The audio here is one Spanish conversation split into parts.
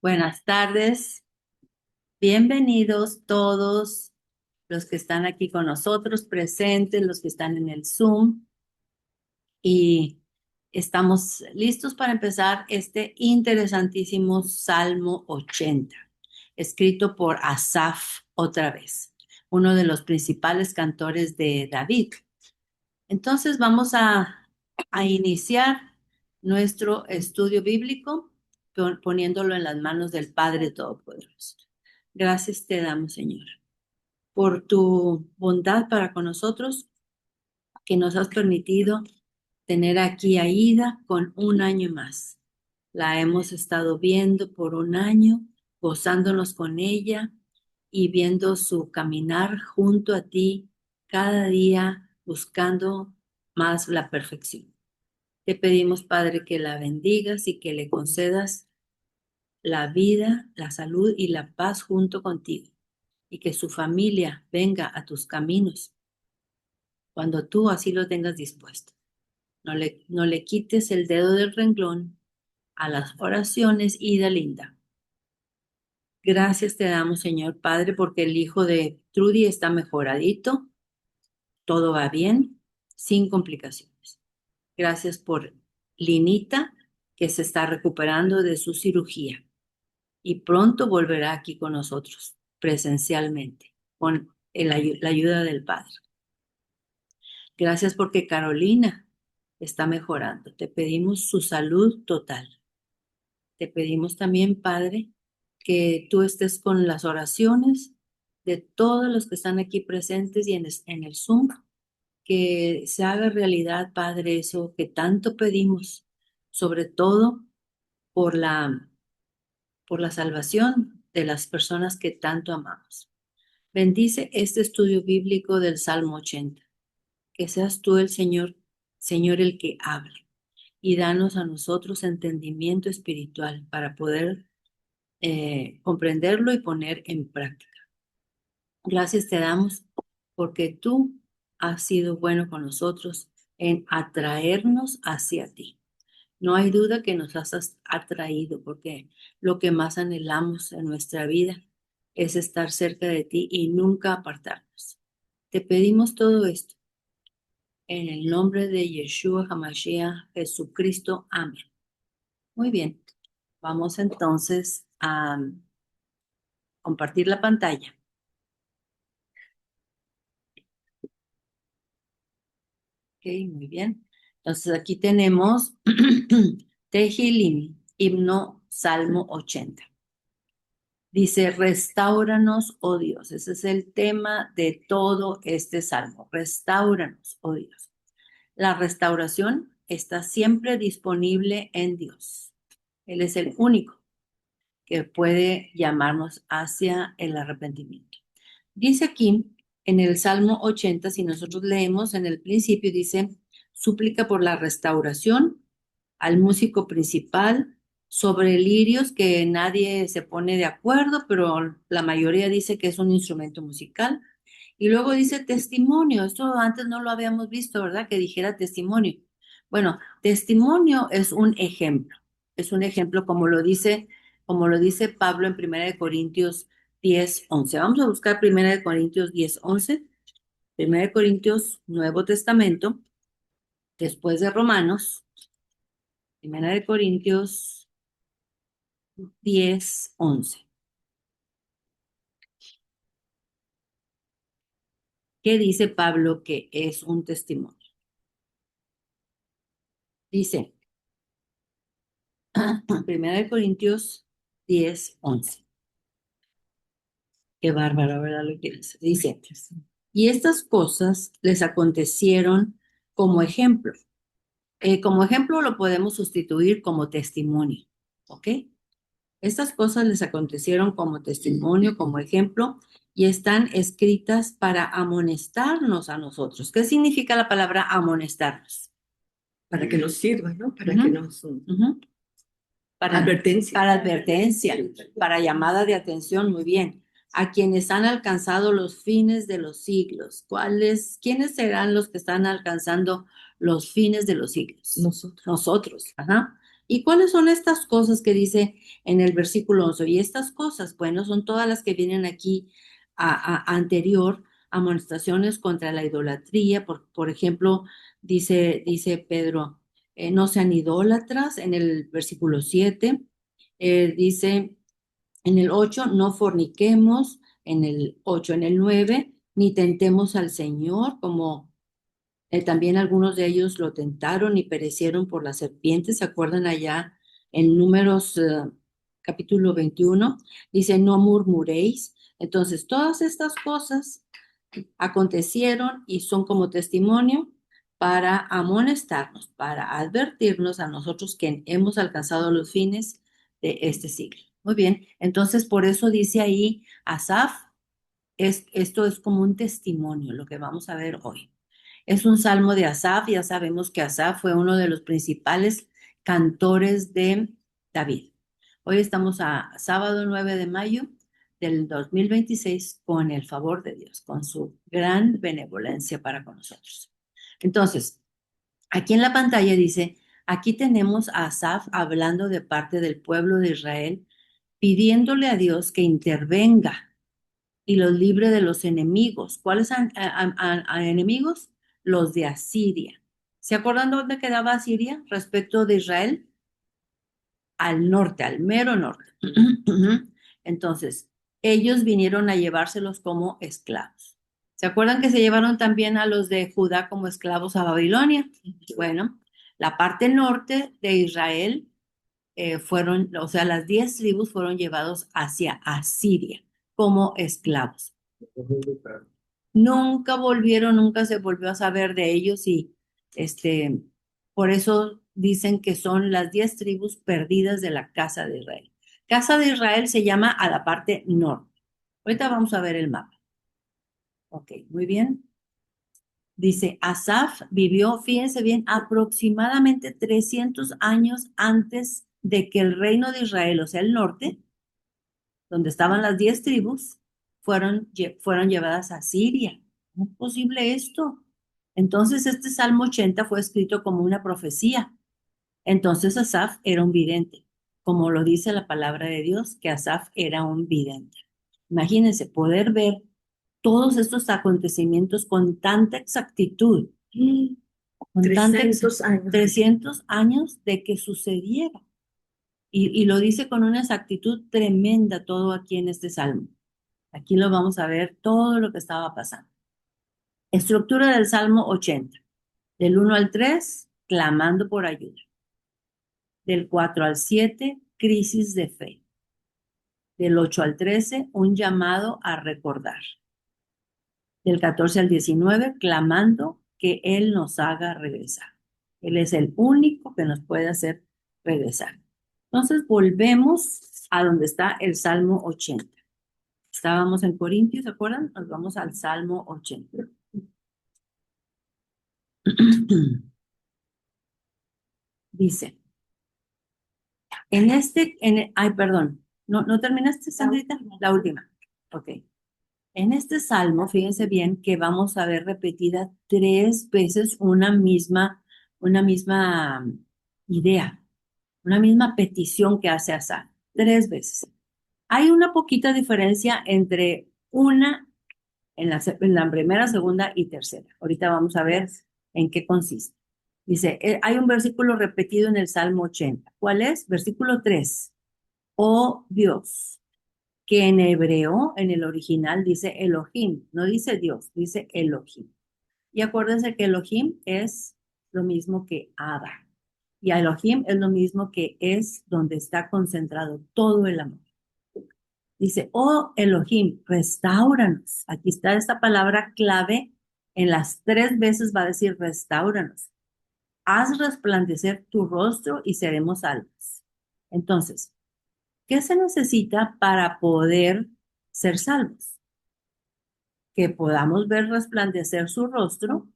Buenas tardes, bienvenidos todos los que están aquí con nosotros presentes, los que están en el Zoom y estamos listos para empezar este interesantísimo Salmo 80, escrito por Asaf otra vez, uno de los principales cantores de David. Entonces vamos a iniciar nuestro estudio bíblico poniéndolo en las manos del Padre Todopoderoso. Gracias te damos, Señor, por tu bondad para con nosotros, que nos has permitido tener aquí a Ida con un año más. La hemos estado viendo por un año, gozándonos con ella y viendo su caminar junto a ti cada día, buscando más la perfección. Te pedimos, Padre, que la bendigas y que le concedas la vida, la salud y la paz junto contigo, y que su familia venga a tus caminos cuando tú así lo tengas dispuesto. No le quites el dedo del renglón a las oraciones, Ida linda. Gracias te damos, Señor Padre, porque el hijo de Trudy está mejoradito, todo va bien, sin complicaciones. Gracias por Linita, que se está recuperando de su cirugía y pronto volverá aquí con nosotros presencialmente, con la ayuda del Padre. Gracias porque Carolina está mejorando. Te pedimos su salud total. Te pedimos también, Padre, que tú estés con las oraciones de todos los que están aquí presentes y en el Zoom, que se haga realidad, Padre, eso que tanto pedimos, sobre todo por la salvación de las personas que tanto amamos. Bendice este estudio bíblico del Salmo 80. Que seas tú el Señor, Señor el que hable, y danos a nosotros entendimiento espiritual para poder comprenderlo y poner en práctica. Gracias te damos porque tú has sido bueno con nosotros en atraernos hacia ti. No hay duda que nos has atraído porque lo que más anhelamos en nuestra vida es estar cerca de ti y nunca apartarnos. Te pedimos todo esto en el nombre de Yeshua HaMashiach, Jesucristo. Amén. Muy bien. Vamos entonces a compartir la pantalla. Ok, muy bien. Entonces aquí tenemos Tehilim, himno Salmo 80. Dice, restáuranos, oh Dios. Ese es el tema de todo este salmo. Restáuranos, oh Dios. La restauración está siempre disponible en Dios. Él es el único que puede llamarnos hacia el arrepentimiento. Dice aquí en el Salmo 80, si nosotros leemos en el principio, dice, súplica por la restauración al músico principal sobre lirios, que nadie se pone de acuerdo, pero la mayoría dice que es un instrumento musical. Y luego dice testimonio, esto antes no lo habíamos visto, ¿verdad? Que dijera testimonio. Bueno, testimonio es un ejemplo como lo dice Pablo en 1 Corintios 10:11. Vamos a buscar 1 Corintios 10:11. 1 Corintios, Nuevo Testamento, después de Romanos. 1 Corintios 10:11. ¿Qué dice Pablo que es un testimonio? Dice, 1 Corintios 10:11. Qué bárbaro, ¿verdad? Lo que dice. Dice, y estas cosas les acontecieron como ejemplo. Como ejemplo lo podemos sustituir como testimonio, ¿ok? Estas cosas les acontecieron como testimonio, como ejemplo, y están escritas para amonestarnos a nosotros. ¿Qué significa la palabra amonestarnos? Para que nos sirva, ¿no? Para Ujú, que nos... ujú. Advertencia. Para advertencia, para llamada de atención, muy bien. A quienes han alcanzado los fines de los siglos. ¿Quiénes serán los que están alcanzando los fines de los siglos? Nosotros. Nosotros, ajá. ¿Y cuáles son estas cosas que dice en el versículo 11? Y estas cosas, bueno, son todas las que vienen aquí anterior, amonestaciones contra la idolatría. Por ejemplo, dice Pedro, no sean idólatras en el versículo 7. Dice en el 8, no forniquemos, en el 8, en el 9, ni tentemos al Señor, como también algunos de ellos lo tentaron y perecieron por las serpientes. ¿Se acuerdan allá en Números capítulo 21? Dice, no murmuréis. Entonces, todas estas cosas acontecieron y son como testimonio para amonestarnos, para advertirnos a nosotros que hemos alcanzado los fines de este siglo. Muy bien, entonces por eso dice ahí Asaf, esto es como un testimonio, lo que vamos a ver hoy. Es un salmo de Asaf, ya sabemos que Asaf fue uno de los principales cantores de David. Hoy estamos a sábado 9 de mayo del 2026 con el favor de Dios, con su gran benevolencia para con nosotros. Entonces, aquí en la pantalla dice, aquí tenemos a Asaf hablando de parte del pueblo de Israel, pidiéndole a Dios que intervenga y los libre de los enemigos. ¿Cuáles enemigos? Los de Asiria. ¿Se acuerdan dónde quedaba Asiria respecto de Israel? Al norte, al mero norte. Entonces, ellos vinieron a llevárselos como esclavos. ¿Se acuerdan que se llevaron también a los de Judá como esclavos a Babilonia? Bueno, la parte norte de Israel fueron, o sea, las 10 tribus fueron llevados hacia Asiria como esclavos. Nunca volvieron, nunca se volvió a saber de ellos y este, por eso dicen que son las 10 tribus perdidas de la casa de Israel. Casa de Israel se llama a la parte norte. Ahorita vamos a ver el mapa. Ok, muy bien. Dice, Asaf vivió, fíjense bien, aproximadamente 300 años antes de que el reino de Israel, o sea, el norte, donde estaban las 10 tribus, fueron llevadas a Siria. ¿Cómo es posible esto? Entonces, este Salmo 80 fue escrito como una profecía. Entonces, Asaf era un vidente, como lo dice la palabra de Dios, que Asaf era un vidente. Imagínense poder ver todos estos acontecimientos con tanta exactitud, con 300 años. 300 años de que sucediera. Y lo dice con una exactitud tremenda todo aquí en este salmo. Aquí lo vamos a ver todo lo que estaba pasando. Estructura del Salmo 80. Del 1 al 3, clamando por ayuda. Del 4 al 7, crisis de fe. Del 8 al 13, un llamado a recordar. Del 14 al 19, clamando que Él nos haga regresar. Él es el único que nos puede hacer regresar. Entonces volvemos a donde está el Salmo 80. Estábamos en Corintios, ¿se acuerdan? Nos vamos al Salmo 80. Dice, ay, perdón, ¿no terminaste, Sandrita? La última. Ok. En este salmo, fíjense bien que vamos a ver repetida 3 veces una misma idea, una misma petición que hace Asaf. 3 veces. Hay una poquita diferencia entre una en la primera, segunda y tercera. Ahorita vamos a ver en qué consiste. Dice, hay un versículo repetido en el Salmo 80. ¿Cuál es? Versículo 3. Oh Dios, que en hebreo, en el original, dice Elohim, no dice Dios, dice Elohim. Y acuérdense que Elohim es lo mismo que Abba. Y Elohim es lo mismo que es donde está concentrado todo el amor. Dice, oh Elohim, restauranos. Aquí está esta palabra clave. En las 3 veces va a decir restauranos. Haz resplandecer tu rostro y seremos salvos. Entonces, ¿qué se necesita para poder ser salvos? Que podamos ver resplandecer su rostro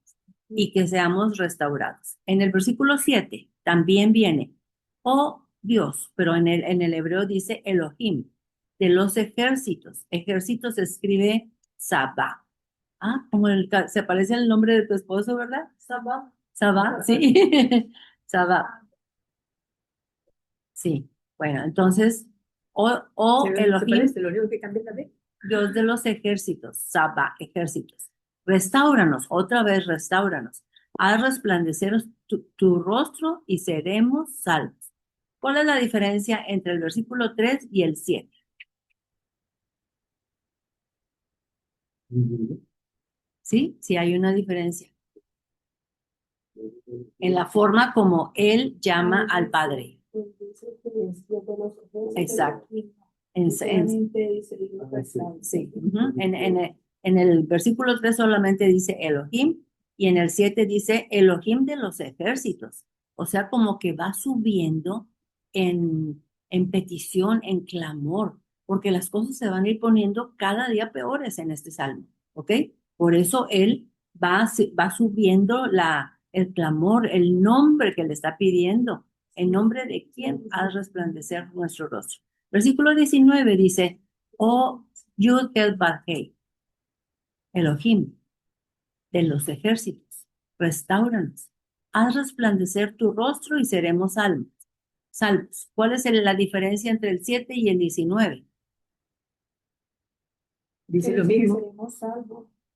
y que seamos restaurados. En el versículo 7 también viene, oh Dios, pero en el hebreo dice Elohim, de los ejércitos. Ejércitos se escribe Sabá. Ah, se parece al nombre de tu esposo, ¿verdad? Sabá. Sabá, sí. Sabá. Sí, bueno, entonces, o Se Elohim, parece, lo único que cambia es la D. Dios de los ejércitos, Saba, ejércitos, restáuranos, otra vez restáuranos, haz resplandecer tu rostro y seremos salvos. ¿Cuál es la diferencia entre el versículo 3 y el 7? ¿Sí? Sí hay una diferencia en la forma como él llama al Padre. Exacto. Sí. En el versículo 3 solamente dice Elohim y en el 7 dice Elohim de los ejércitos. O sea, como que va subiendo en petición, en clamor, porque las cosas se van a ir poniendo cada día peores en este salmo, ¿ok? Por eso él va subiendo el clamor, el nombre que le está pidiendo. ¿En nombre de quién haz resplandecer nuestro rostro? Versículo 19 dice, oh Yud Kel Vav Hei, Elohim de los ejércitos, restáuranos, haz resplandecer tu rostro y seremos salvos. Salvos. ¿Cuál es la diferencia entre el 7 y el 19? Dice lo mismo.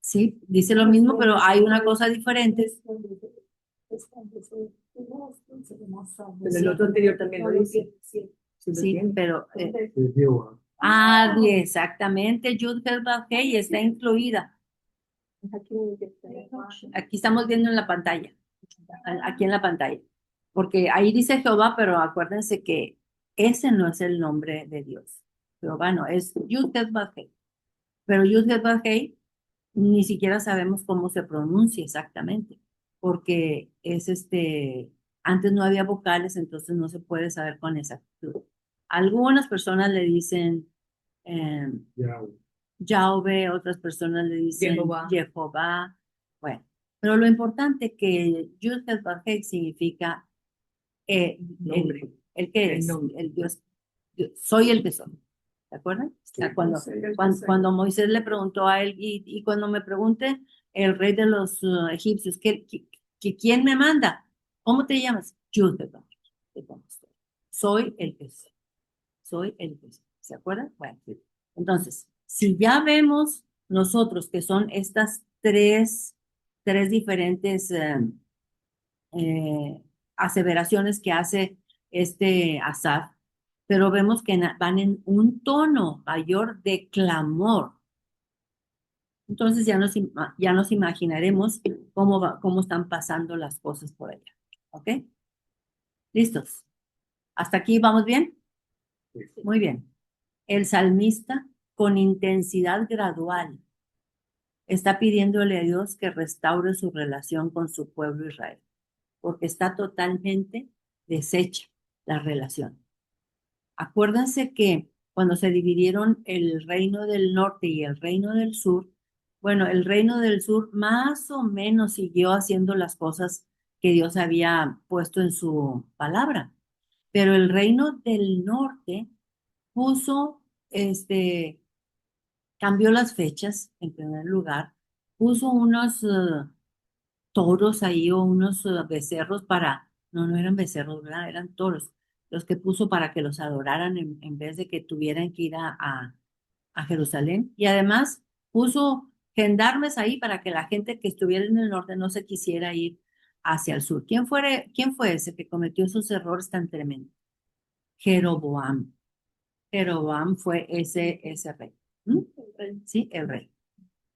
Sí, dice lo mismo, pero hay una cosa diferente. Pero el otro anterior también lo dice. Sí, pero exactamente, Yud Kel Vav Hei está incluida. Aquí estamos viendo en la pantalla, aquí en la pantalla, porque ahí dice Jehová, pero acuérdense que ese no es el nombre de Dios. Jehová no, es Yud-Heh-Vav-Heh. Pero Yud-Heh-Vav-Heh ni siquiera sabemos cómo se pronuncia exactamente, porque es antes no había vocales, entonces no se puede saber con exactitud. Algunas personas le dicen eh, Yahweh, otras personas le dicen Jehová. Jehová. Bueno, pero lo importante que Yud-Heh-Vav-Heh significa el que es, el Dios, soy el que soy. ¿De acuerdo? O sea, cuando Moisés le preguntó a él, y cuando me pregunte el rey de los egipcios, ¿quién me manda? ¿Cómo te llamas? Yud-Heh-Vav-Heh. Soy el que soy. Soy el que soy. ¿Se acuerdan? Bueno, sí. Entonces, si ya vemos nosotros que son estas tres diferentes aseveraciones que hace Asaf, pero vemos que van en un tono mayor de clamor. Entonces ya nos imaginaremos cómo están pasando las cosas por allá. ¿Ok? ¿Listos? ¿Hasta aquí vamos bien? Muy bien. El salmista, con intensidad gradual, está pidiéndole a Dios que restaure su relación con su pueblo Israel, porque está totalmente deshecha la relación. Acuérdense que cuando se dividieron el reino del norte y el reino del sur, bueno, el reino del sur más o menos siguió haciendo las cosas que Dios había puesto en su palabra, pero el reino del norte puso, cambió las fechas en primer lugar, puso unos toros ahí o unos becerros no eran becerros, ¿verdad? Eran toros, los que puso para que los adoraran en vez de que tuvieran que ir a Jerusalén. Y además puso gendarmes ahí para que la gente que estuviera en el norte no se quisiera ir hacia el sur. ¿Quién fue ese que cometió esos errores tan tremendos? Jeroboam. Jeroboam fue ese rey. ¿Mm? Sí, el rey.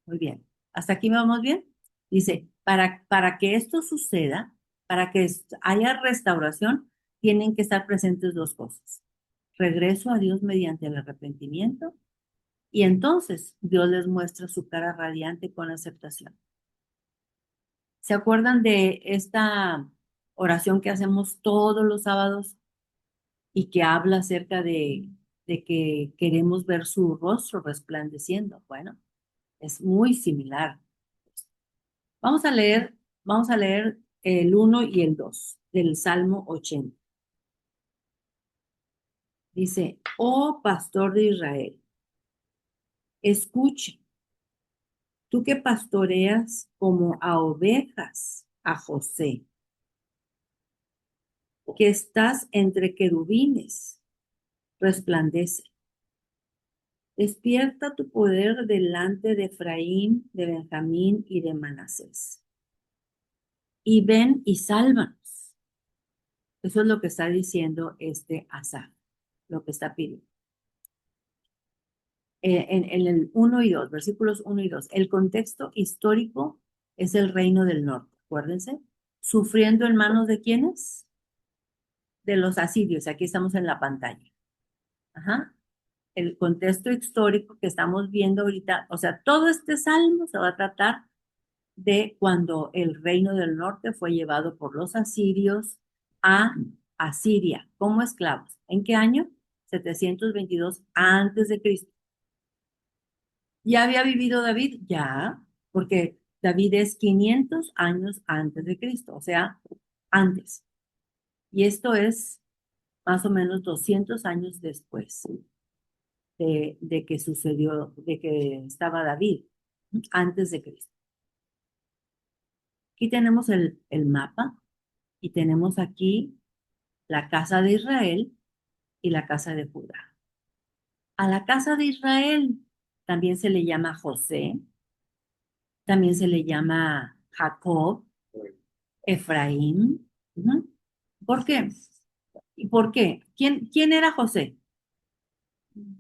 Muy bien. ¿Hasta aquí vamos bien? Dice, para que esto suceda, para que haya restauración, tienen que estar presentes dos cosas. Regreso a Dios mediante el arrepentimiento y entonces Dios les muestra su cara radiante con aceptación. ¿Se acuerdan de esta oración que hacemos todos los sábados y que habla acerca de que queremos ver su rostro resplandeciendo? Bueno, es muy similar. Vamos a leer el 1 y el 2 del Salmo 80. Dice, oh pastor de Israel, escucha, tú que pastoreas como a ovejas a José. que estás entre querubines, resplandece. Despierta tu poder delante de Efraín, de Benjamín y de Manasés. Y ven y sálvanos. Eso es lo que está diciendo este Asaf, lo que está pidiendo. En el 1 y 2, versículos 1 y 2. El contexto histórico es el reino del norte, acuérdense. ¿Sufriendo en manos de quiénes? De los asirios. Aquí estamos en la pantalla. Ajá. El contexto histórico que estamos viendo ahorita, o sea, todo este salmo se va a tratar de cuando el reino del norte fue llevado por los asirios a Asiria como esclavos. ¿En qué año? 722 antes de Cristo. ¿Ya había vivido David? Ya, porque David es 500 años antes de Cristo, o sea, antes. Y esto es más o menos 200 años después de que sucedió, de que estaba David, antes de Cristo. Aquí tenemos el mapa y tenemos aquí la casa de Israel y la casa de Judá. A la casa de Israel también se le llama José, también se le llama Jacob, Efraín. Ujú. ¿Por qué? ¿Y por qué? ¿Quién era José?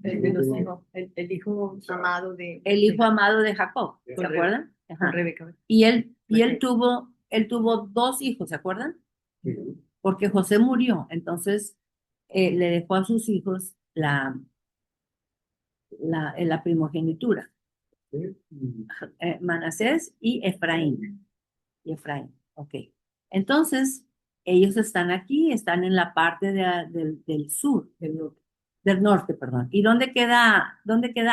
El de los hijos, el hijo amado de El hijo amado de Jacob, ¿se Con acuerdan? Ajá. Rebeca. Y él Raquel. tuvo dos hijos, ¿se acuerdan? Porque José murió, entonces le dejó a sus hijos la primogenitura, Manasés y Efraín. Ok. Entonces, ellos están aquí, están en la parte del sur, del norte, perdón. ¿Y dónde queda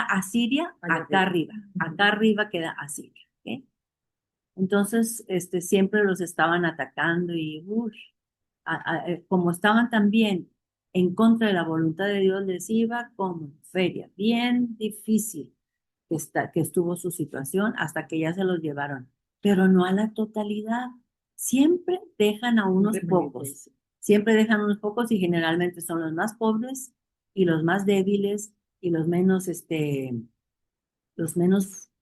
Asiria? Acá arriba. Acá arriba queda Asiria. ¿Ok? Entonces, siempre los estaban atacando y como estaban también en contra de la voluntad de Dios, les iba como feria, bien difícil que estuvo su situación hasta que ya se los llevaron, pero no a la totalidad. Siempre dejan a unos pocos, siempre dejan unos pocos y generalmente son los más pobres y los más débiles y los menos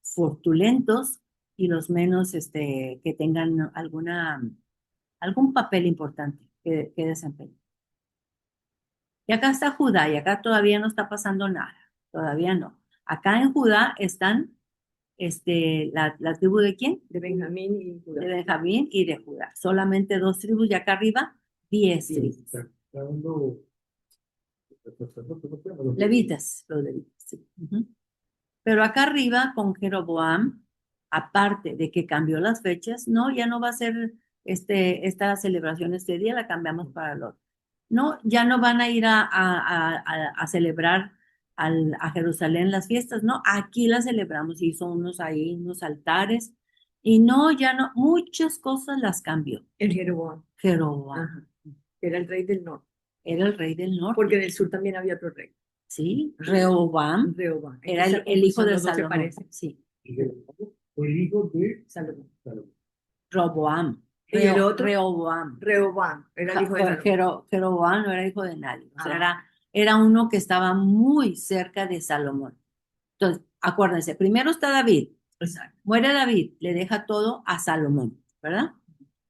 fortulentos y los menos, que tengan algún papel importante que desempeñar. Y acá está Judá, y acá todavía no está pasando nada, todavía no. Acá en Judá están la tribu de quién? De Benjamín y Judá. De Benjamín y de Judá. Solamente dos tribus, y acá arriba, 10 tribus. Levitas, los levitas, sí. Ujú. Pero acá arriba, con Jeroboam, aparte de que cambió las fechas, no, ya no va a ser esta celebración este día, la cambiamos para el otro. No, ya no van a ir a celebrar a Jerusalén las fiestas, no, aquí las celebramos, hizo unos altares, y no, ya no, muchas cosas las cambió. El Jeroboam. Jeroboam. Ajá. Era el rey del norte. Era el rey del norte. Porque del sur también había otro rey. Sí, Rehoboam Rehoboam. era el hijo de Los dos se Salomón. parecen. Sí, Fue el hijo de Salomón. Roboam. Y el otro, Rehoboam. Rehoboam, era el hijo de Salomón. Jeroboam no era hijo de nadie. O sea, Ah. era uno que estaba muy cerca de Salomón. Entonces, acuérdense, primero está David. Exacto. Muere David, le deja todo a Salomón, ¿verdad?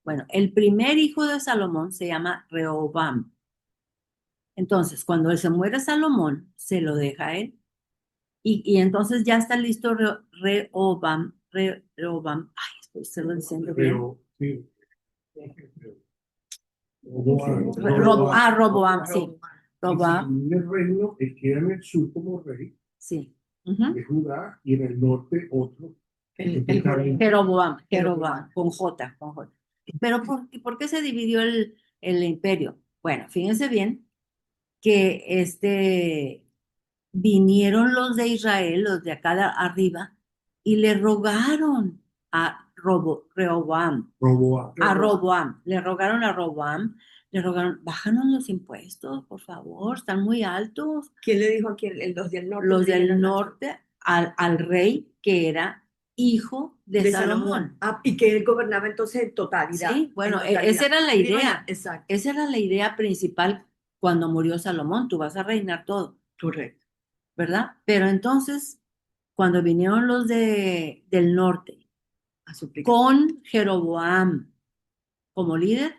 Bueno, el primer hijo de Salomón se llama Rehoboam. Entonces, cuando se muere Salomón, se lo deja a él. Y entonces ya está listo Rehoboam. Rehoboam. Ay, estoy se lo diciendo bien. sí. Roboam, sí. Roboam, El reino, el que era en el sur como rey sí. Ujú. de Judá y en el norte otro. Jeroboam, con J. Pero ¿por qué se dividió el imperio? Bueno, fíjense bien que vinieron los de Israel, los de acá arriba, y le rogaron a Rehoboam, le rogaron a Roboam, le rogaron, bájanos los impuestos, por favor, están muy altos. ¿Quién le dijo a quién? Los del norte. Los del norte al rey que era hijo de Salomón. Ah, y que él gobernaba entonces en totalidad. Sí, bueno, en totalidad. esa era la Sí, idea. bueno, exacto, Esa era la idea principal cuando murió Salomón. Tú vas a reinar todo, correcto. ¿verdad? Pero entonces, cuando vinieron los del norte A suplicar. con Jeroboam como líder,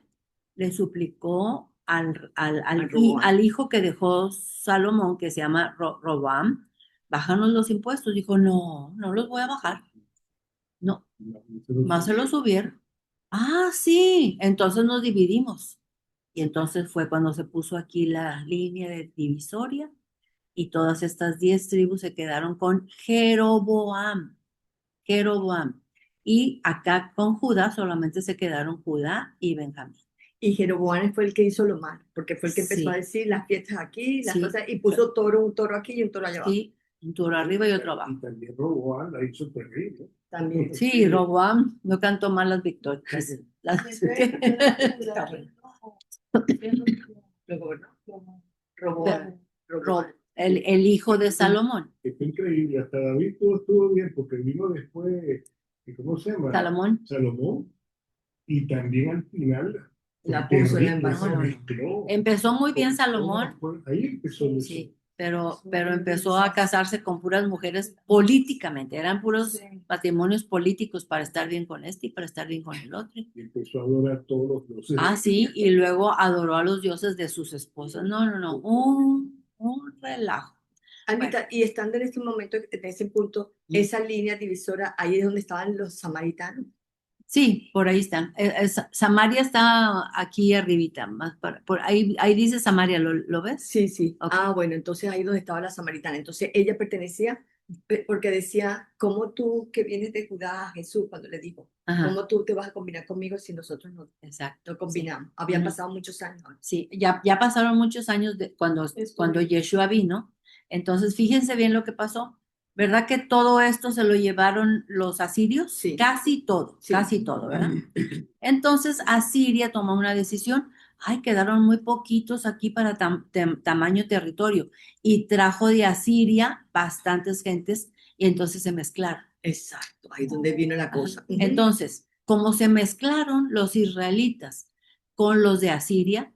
le suplicó Roboam. al hijo que dejó Salomón, que se llama Roboam, bájanos los impuestos. Dijo, no, no los voy a bajar. No, más se los subieron. Ah, sí, entonces nos dividimos. Y entonces fue cuando se puso aquí la línea de divisoria y todas estas 10 tribus se quedaron con Jeroboam. Jeroboam. Y acá con Judá solamente se quedaron Judá y Benjamín. Y Jeroboam fue el que hizo lo malo, porque fue el que empezó a Sí, decir las fiestas aquí, las sí, cosas, y puso un toro aquí y un toro allá abajo. sí, un toro arriba y otro Y abajo. también Roboam la hizo terrible. También. Sí, Roboam no cantó mal las victorias. Lo gobernó. Roboam. Roboam. El hijo de Salomón. Está increíble. Hasta David todo estuvo bien porque vino después, ¿cómo se llama? Salomón. Salomón. Y también al final, La fue puso en la terrible, se embajada. mezcló. Empezó muy bien Salomón. Ahí empezó eso. Sí, pero empezó a casarse con puras mujeres políticamente, eran puros matrimonios políticos para estar bien con este y para estar bien con el otro. Y empezó a adorar todos los dioses. Ah, sí, y luego adoró a los dioses de sus esposas. No, no, no, un relajo. Anita, Bueno. y estando en este momento, en ese punto, esa línea divisora, ahí es donde estaban los samaritanos. Sí, por ahí están. Samaria está aquí arribita, más por ahí dice Samaria, ¿lo ves? Sí, sí. Ok. Ah, bueno, entonces ahí donde estaba la samaritana. Entonces ella pertenecía, porque decía, ¿cómo tú que vienes de Judá a Jesús cuando le dijo, Ajá, ¿cómo tú te vas a combinar conmigo si nosotros no, exacto. no combinamos? Habían Ujú. pasado muchos años. Sí, ya pasaron muchos años cuando Yeshua vino. Entonces, fíjense bien lo que pasó. ¿Verdad que todo esto se lo llevaron los asirios? Sí. Casi todo, Sí. casi todo, ¿verdad? Entonces, Asiria tomó una decisión. Ay, quedaron muy poquitos aquí para tamaño territorio. Y trajo de Asiria bastantes gentes y entonces se mezclaron. Exacto, ahí es donde vino la cosa. Ujú. Entonces, como se mezclaron los israelitas con los de Asiria,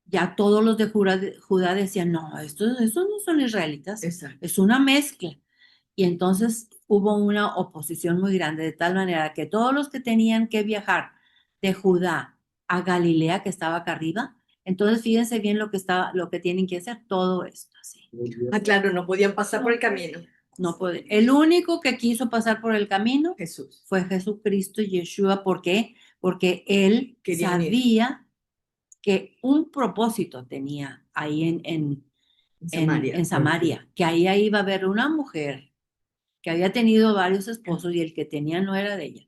ya todos los de Judá decían, no, estos no son israelitas, Exacto. es una mezcla. Y entonces hubo una oposición muy grande, de tal manera que todos los que tenían que viajar de Judá a Galilea, que estaba acá arriba, entonces fíjense bien lo que tienen que hacer, todo esto así. Ah, claro, no podían pasar por el camino. No puede. El único que quiso pasar por el camino Jesús. fue Jesucristo, Yeshua. ¿Por qué? Porque él Quería unir. sabía que un propósito tenía ahí en Samaria, que ahí iba a haber una mujer que había tenido varios esposos y el que tenía no era de ella.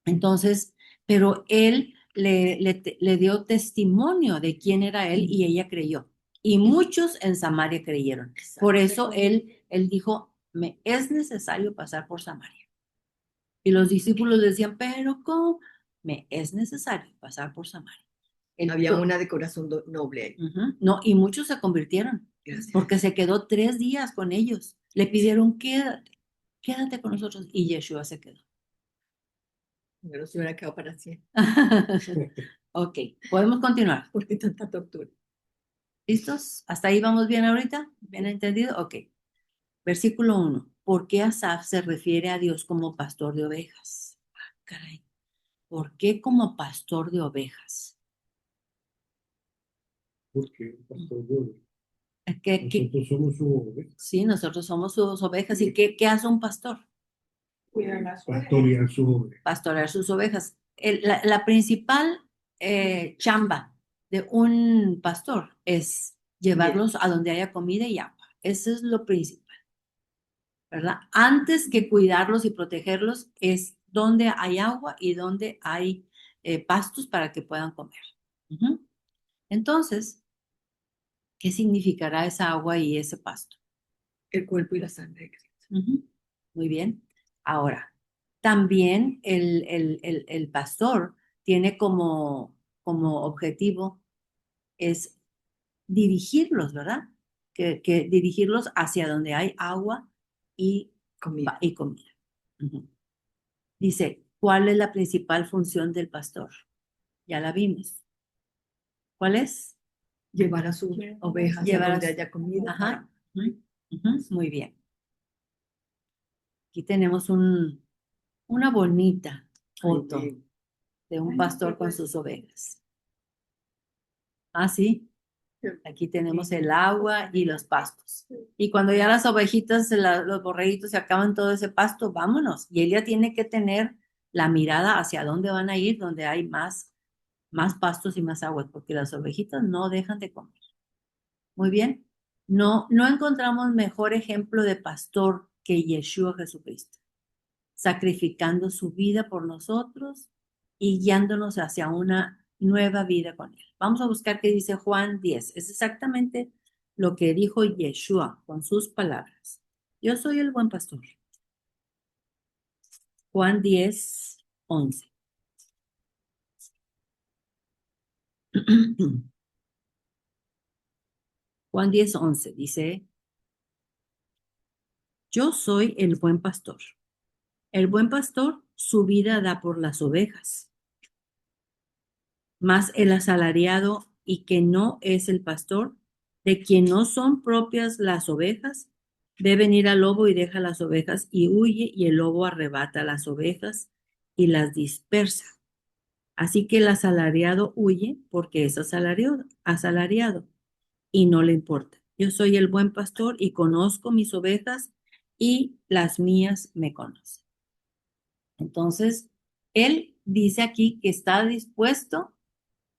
Entonces, pero él le dio testimonio de quién era él y ella creyó. Y muchos en Samaria creyeron. Por eso él dijo, me es necesario pasar por Samaria. Y los discípulos decían, pero ¿cómo? Me es necesario pasar por Samaria. Había una de corazón noble ahí. No, y muchos se convirtieron. Gracias. Porque se quedó 3 días con ellos. Le pidieron, quédate con nosotros. Y Yeshua se quedó. Yo no se hubiera quedado para siempre. Ok, podemos continuar. ¿Por qué tanta tortura? ¿Listos? ¿Hasta ahí vamos bien ahorita? ¿Bien entendido? Ok. Versículo 1. ¿Por qué Asaf se refiere a Dios como pastor de ovejas? Ah, caray. ¿Por qué como pastor de ovejas? Porque pastor de ¿Qué? nosotros somos su oveja. Sí, nosotros somos sus ovejas. ¿Y qué hace un pastor? Pastorear su oveja. Pastorear sus ovejas. La principal chamba de un pastor es llevarlos a donde haya comida y agua. Eso es lo principal, ¿verdad? Antes que cuidarlos y protegerlos, es donde hay agua y donde hay pastos para que puedan comer. Ujú. Entonces, ¿qué significará esa agua y ese pasto? El cuerpo y la sangre de Cristo. Ujú. Muy bien. Ahora, también el pastor tiene como objetivo es dirigirlos, ¿verdad? Que dirigirlos hacia donde hay agua y Comida. y comida. Ujú. Dice, ¿cuál es la principal función del pastor? Ya la vimos. ¿Cuál es? Llevar a sus ovejas a Llevar a donde su- haya comida. Ajá. Muy bien. Aquí tenemos una bonita foto de un pastor con sus ovejas. Ah, sí. Aquí tenemos el agua y los pastos. Y cuando ya las ovejitas, los borreguitos se acaban todo ese pasto, vámonos. Y él ya tiene que tener la mirada hacia dónde van a ir, donde hay más pastos y más agua, porque las ovejitas no dejan de comer. Muy bien. No encontramos mejor ejemplo de pastor que Yeshua Jesucristo, sacrificando su vida por nosotros y guiándonos hacia una nueva vida con Él. Vamos a buscar qué dice Juan 10. Es exactamente lo que dijo Yeshua con sus palabras. Yo soy el buen pastor. Juan 10, 11. Juan 10, 11 dice, yo soy el buen pastor. El buen pastor su vida da por las ovejas, mas el asalariado y que no es el pastor, de quien no son propias las ovejas, ve venir al lobo y deja las ovejas y huye, y el lobo arrebata las ovejas y las dispersa. Así que el asalariado huye porque es asalariado y no le importa. Yo soy el buen pastor y conozco mis ovejas y las mías me conocen. Entonces, él dice aquí que está dispuesto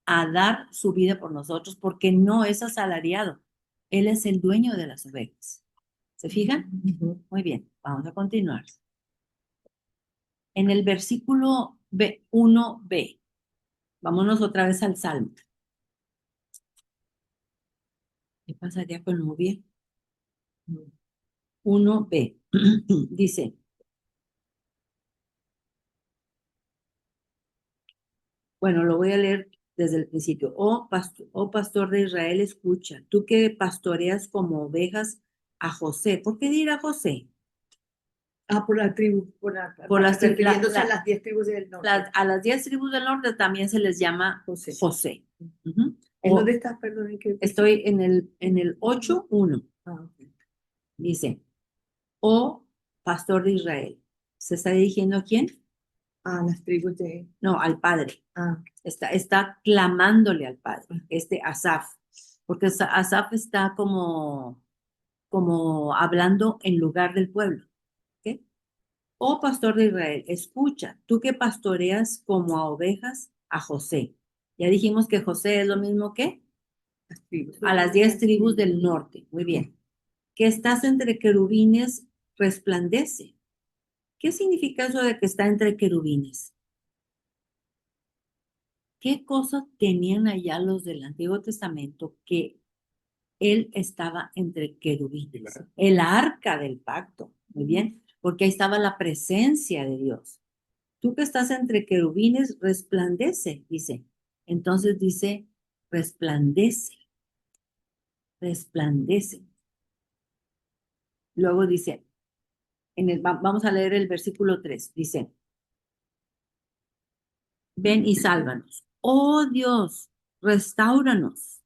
a dar su vida por nosotros porque no es asalariado. Él es el dueño de las ovejas. ¿Se fijan? Muy bien, vamos a continuar. En el versículo 1b, vámonos otra vez al Salmo. ¿Qué pasaría con Nubia? 1b. Dice, bueno, lo voy a leer desde el principio. Oh pastor de Israel, escucha, tú que pastoreas como ovejas a José. ¿Por qué dirá José? Por la tribu, Por las tri- refiriéndose a las 10 tribus del norte. a las 10 tribus del norte también se les llama José. José. Ujú. ¿En dónde estás, perdón? ¿En qué? Estoy en el 8:1. Ok. Dice, oh pastor de Israel. ¿Se está dirigiendo a quién? Las tribus de... No, al Padre. Ah, Está clamándole al Padre, Asaf, porque Asaf está como hablando en lugar del pueblo. ¿Ok? Oh pastor de Israel, escucha, tú que pastoreas como a ovejas a José. Ya dijimos que José es lo mismo que las tribus. a las 10 tribus del norte. Muy bien. Que estás entre querubines, resplandece. ¿Qué significa eso de que está entre querubines? ¿Qué cosas tenían allá los del Antiguo Testamento que él estaba entre querubines? El arca del pacto. Muy bien. Porque ahí estaba la presencia de Dios. Tú que estás entre querubines, resplandece, dice. Entonces dice, resplandece, resplandece. Luego dice, vamos a leer el versículo 3, dice, ven y sálvanos. Oh Dios, restáuranos.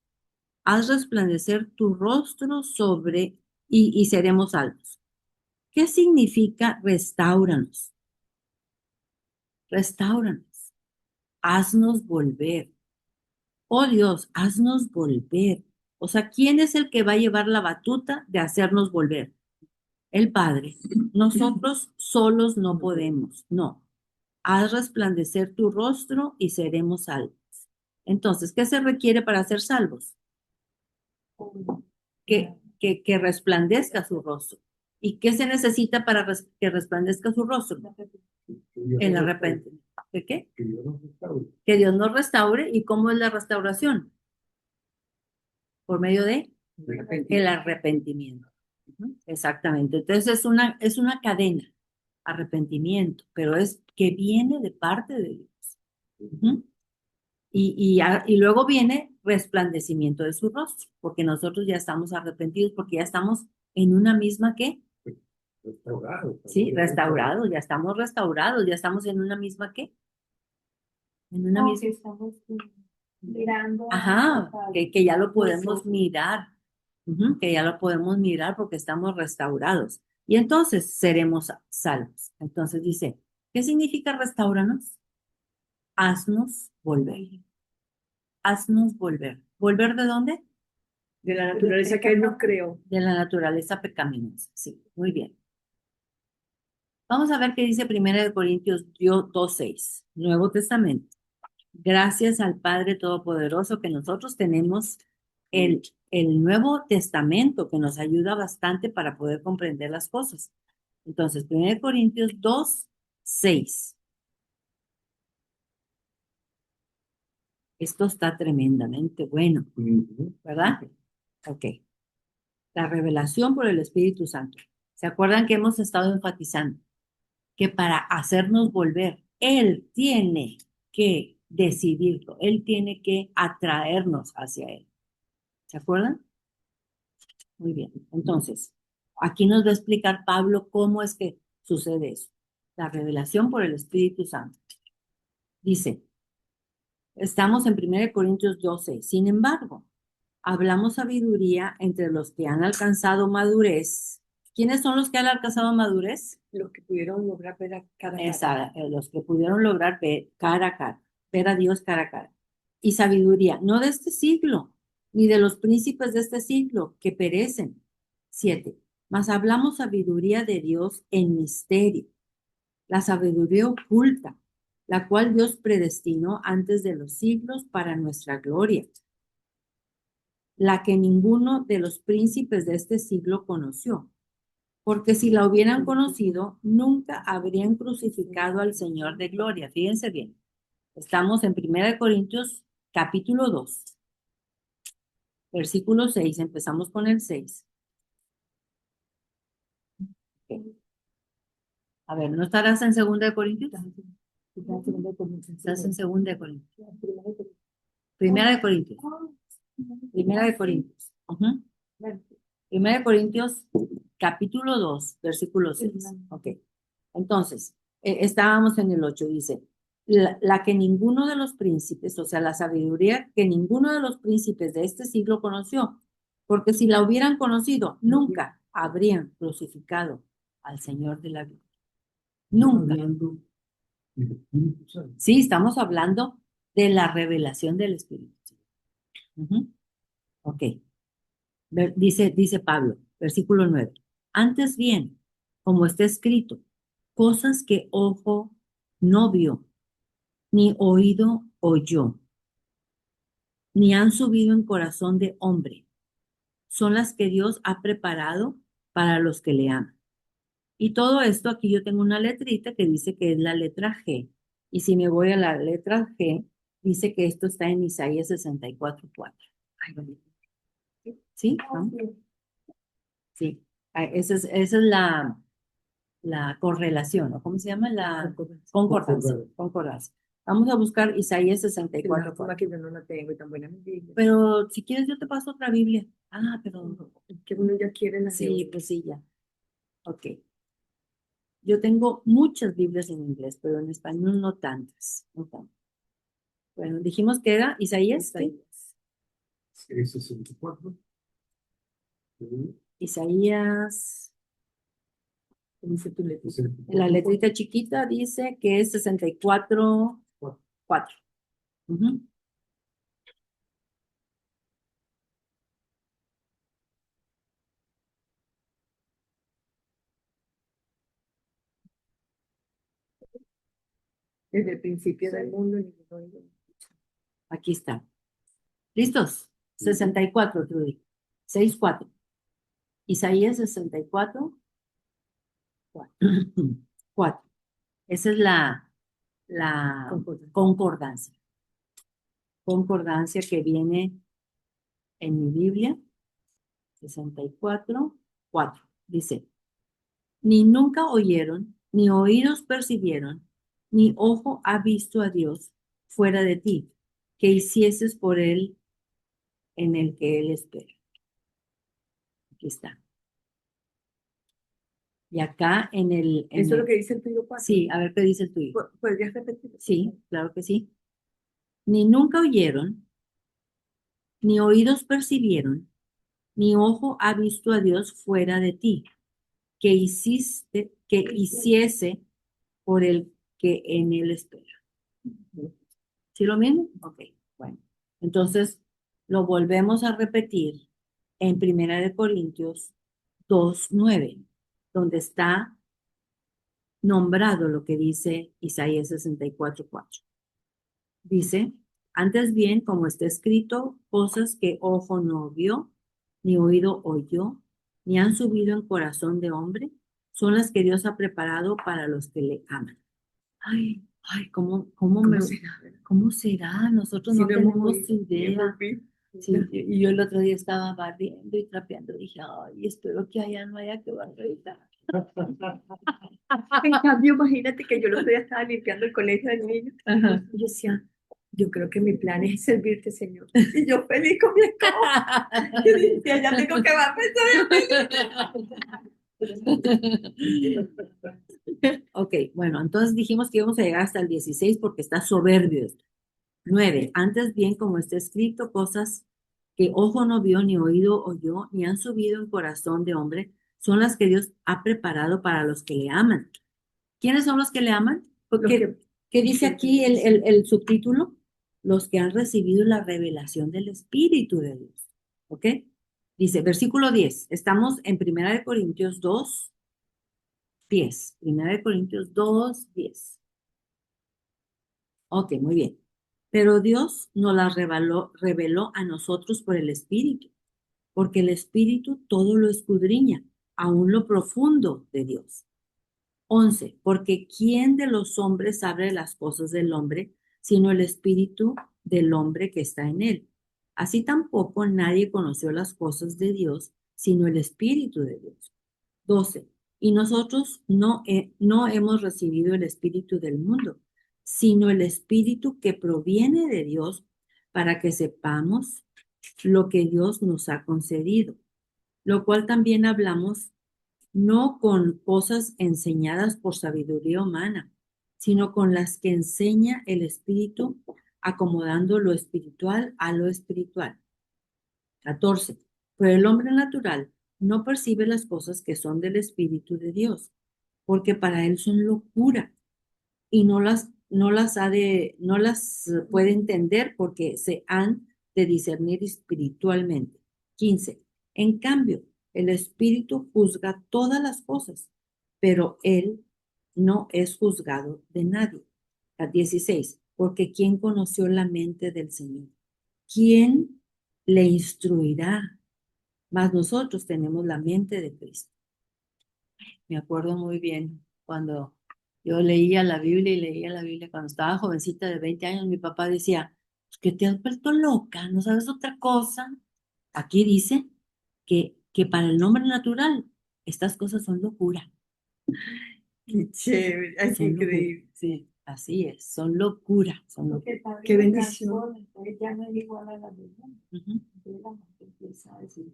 Haz resplandecer tu rostro sobre y seremos salvos. ¿Qué significa restáuranos? Restáuranos. Haznos volver. Oh Dios, haznos volver. O sea, ¿quién es el que va a llevar la batuta de hacernos volver? El Padre. Nosotros solos no podemos, no. Haz resplandecer tu rostro y seremos salvos. Entonces, ¿qué se requiere para ser salvos? Que resplandezca su rostro. ¿Y qué se necesita para que resplandezca su rostro? El arrepentimiento. ¿De qué? Que Dios nos restaure. Que Dios nos restaure. ¿Y cómo es la restauración? Por medio de el arrepentimiento. Exactamente. Entonces es una cadena, arrepentimiento, pero es que viene de parte de Dios. Y luego viene resplandecimiento de su rostro, porque nosotros ya estamos arrepentidos, porque ya estamos en una misma ¿qué? Restaurado. Sí, restaurados, ya estamos restaurados, ya estamos en una misma, ¿qué? En una No, misma. que estamos mirando Ajá, hacia que ya lo podemos nuestro- mirar, que ya lo podemos mirar porque estamos restaurados. Y entonces seremos salvos. Entonces dice, ¿qué significa restauranos? Haznos volver. Haznos volver. ¿Volver de dónde? De la naturaleza que Él nos creó. De la naturaleza pecaminosa. Sí, muy bien. Vamos a ver qué dice 1 Corintios 2:6, Nuevo Testamento. Gracias al Padre Todopoderoso que nosotros tenemos el, el Nuevo Testamento que nos ayuda bastante para poder comprender las cosas. Entonces, 1 Corintios 2:6. Esto está tremendamente bueno, Ujú. ¿verdad? Ok. La revelación por el Espíritu Santo. ¿Se acuerdan que hemos estado enfatizando que para hacernos volver, Él tiene que decidirlo, Él tiene que atraernos hacia Él? ¿Se acuerdan? Muy bien. Entonces, aquí nos va a explicar Pablo cómo es que sucede eso. La revelación por el Espíritu Santo. Dice, estamos en 1 Corintios 12. Sin embargo, hablamos sabiduría entre los que han alcanzado madurez. ¿Quiénes son los que han alcanzado madurez? Los que pudieron lograr ver a cada Los que pudieron lograr ver cara a cara, ver a Dios cara a cara. Y sabiduría, no de este siglo, ni de los príncipes de este siglo que perecen. 7. Mas hablamos sabiduría de Dios en misterio, la sabiduría oculta, la cual Dios predestinó antes de los siglos para nuestra gloria, la que ninguno de los príncipes de este siglo conoció, porque si la hubieran conocido, nunca habrían crucificado al Señor de gloria. Fíjense bien, estamos en 1 Corintios capítulo 2, versículo 6, empezamos con el 6. Ok. A ver, ¿no estarás en 2 Corintios? Estás en 2 Corintios. 1 Corintios. 1 Corintios. Ujú. 1 Corintios capítulo 2, versículo 6. Ok. Entonces, estábamos en el 8, dice, la que ninguno de los príncipes, o sea, la sabiduría que ninguno de los príncipes de este siglo conoció, porque si la hubieran conocido, nunca habrían crucificado al Señor de la gloria. Nunca. Hablando del Espíritu Santo. Sí, estamos hablando de la revelación del Espíritu. Ujú. Ok. Dice Pablo, versículo 9. Antes bien, como está escrito, cosas que ojo no vio, ni oído oyó, ni han subido en corazón de hombre, son las que Dios ha preparado para los que le aman. Y todo esto, aquí yo tengo una letrita que dice que es la letra G. Y si me voy a la letra G, dice que esto está en Isaías 64:4. ¿Sí? ¿Vamos? Sí. Esa es la correlación, ¿no? ¿Cómo se llama? La concordancia. Concordancia. Vamos a buscar Isaías La 64:4. forma que yo no la tengo y tan buena mi Biblia. Pero si quieres, yo te paso otra Biblia. Ah, pero Que uno ya quiere la sí, pues sí, ya. Ok. Yo tengo muchas Biblias en inglés, pero en español no tantas. No tantas. Bueno, dijimos que era Isaías. ¿Qué? Es 64. Isaías. ¿Qué dice tu letra? En la letrita chiquita dice que es 64:4. Ujú. Desde el principio del mundo. Aquí está. ¿Listos? 64, Trudy. 6:4. Isaías 64:4. Esa es la concordancia. Concordancia que viene en mi Biblia. 64:4. Dice, ni nunca oyeron, ni oídos percibieron, ni ojo ha visto a Dios fuera de ti, que hicieses por él en el que él espera. Aquí está. Y acá Eso es lo que dice el tuyo 4. Sí, a ver qué dice el tuyo. ¿Podrías repetirlo? Sí, claro que sí. Ni nunca oyeron, ni oídos percibieron, ni ojo ha visto a Dios fuera de ti, que hiciese por el que en él espera. ¿Sí lo mismo? Ok, bueno. Entonces, lo volvemos a repetir en 1 Corintios 2:9, donde está nombrado lo que dice Isaías 64:4. Dice, antes bien, como está escrito, cosas que ojo no vio, ni oído oyó, ni han subido en corazón de hombre, son las que Dios ha preparado para los que le aman. Ay, ay, ¿Cómo será? ¿cómo será? Nosotros Si no no hemos tenemos oído, ni idea. hemos visto. Sí, y yo el otro día estaba barriendo y trapeando, dije, ay, espero que allá no haya que barrer. En cambio, imagínate que yo el otro día estaba limpiando el colegio del niño. Ajá. Y yo decía, yo creo que mi plan es servirte, Señor. Y yo feliz con mi escoba. Yo decía, ya tengo que barrer. Ok, bueno, entonces dijimos que íbamos a llegar hasta el 16 porque está soberbio esto. 9. Antes bien, como está escrito, cosas que ojo no vio, ni oído oyó, ni han subido en corazón de hombre, son las que Dios ha preparado para los que le aman. ¿Quiénes son los que le aman? Porque, ¿qué dice aquí el subtítulo? Los que han recibido la revelación del Espíritu de Dios. ¿Ok? Dice, versículo 10. Estamos en 1 Corintios 2:10. 1 Corintios 2:10. Ok, muy bien. Pero Dios nos las reveló a nosotros por el Espíritu, porque el Espíritu todo lo escudriña, aún lo profundo de Dios. 11. Porque ¿quién de los hombres sabe las cosas del hombre, sino el Espíritu del hombre que está en él? Así tampoco nadie conoció las cosas de Dios, sino el Espíritu de Dios. 12. Y nosotros no hemos recibido el Espíritu del mundo, sino el Espíritu que proviene de Dios, para que sepamos lo que Dios nos ha concedido, lo cual también hablamos no con cosas enseñadas por sabiduría humana, sino con las que enseña el Espíritu, acomodando lo espiritual a lo espiritual. 14. Pero el hombre natural no percibe las cosas que son del Espíritu de Dios, porque para él son locura y no las puede entender porque se han de discernir espiritualmente. 15. En cambio, el Espíritu juzga todas las cosas, pero él no es juzgado de nadie. 16. Porque ¿quién conoció la mente del Señor? ¿Quién le instruirá? Mas nosotros tenemos la mente de Cristo. Me acuerdo muy bien cuando yo leía la Biblia y leía la Biblia cuando estaba jovencita de 20 años, mi papá decía, "Pues que te has vuelto loca, ¿no sabes otra cosa?" Aquí dice que para el hombre natural estas cosas son locura. Qué chévere, es Son locura. increíble. Sí, así es, son locura, son locura. Porque el Padre Qué lo bendición. transforma, entonces ya no es igual a la verdad. Ujú. Entonces la gente empieza a decir,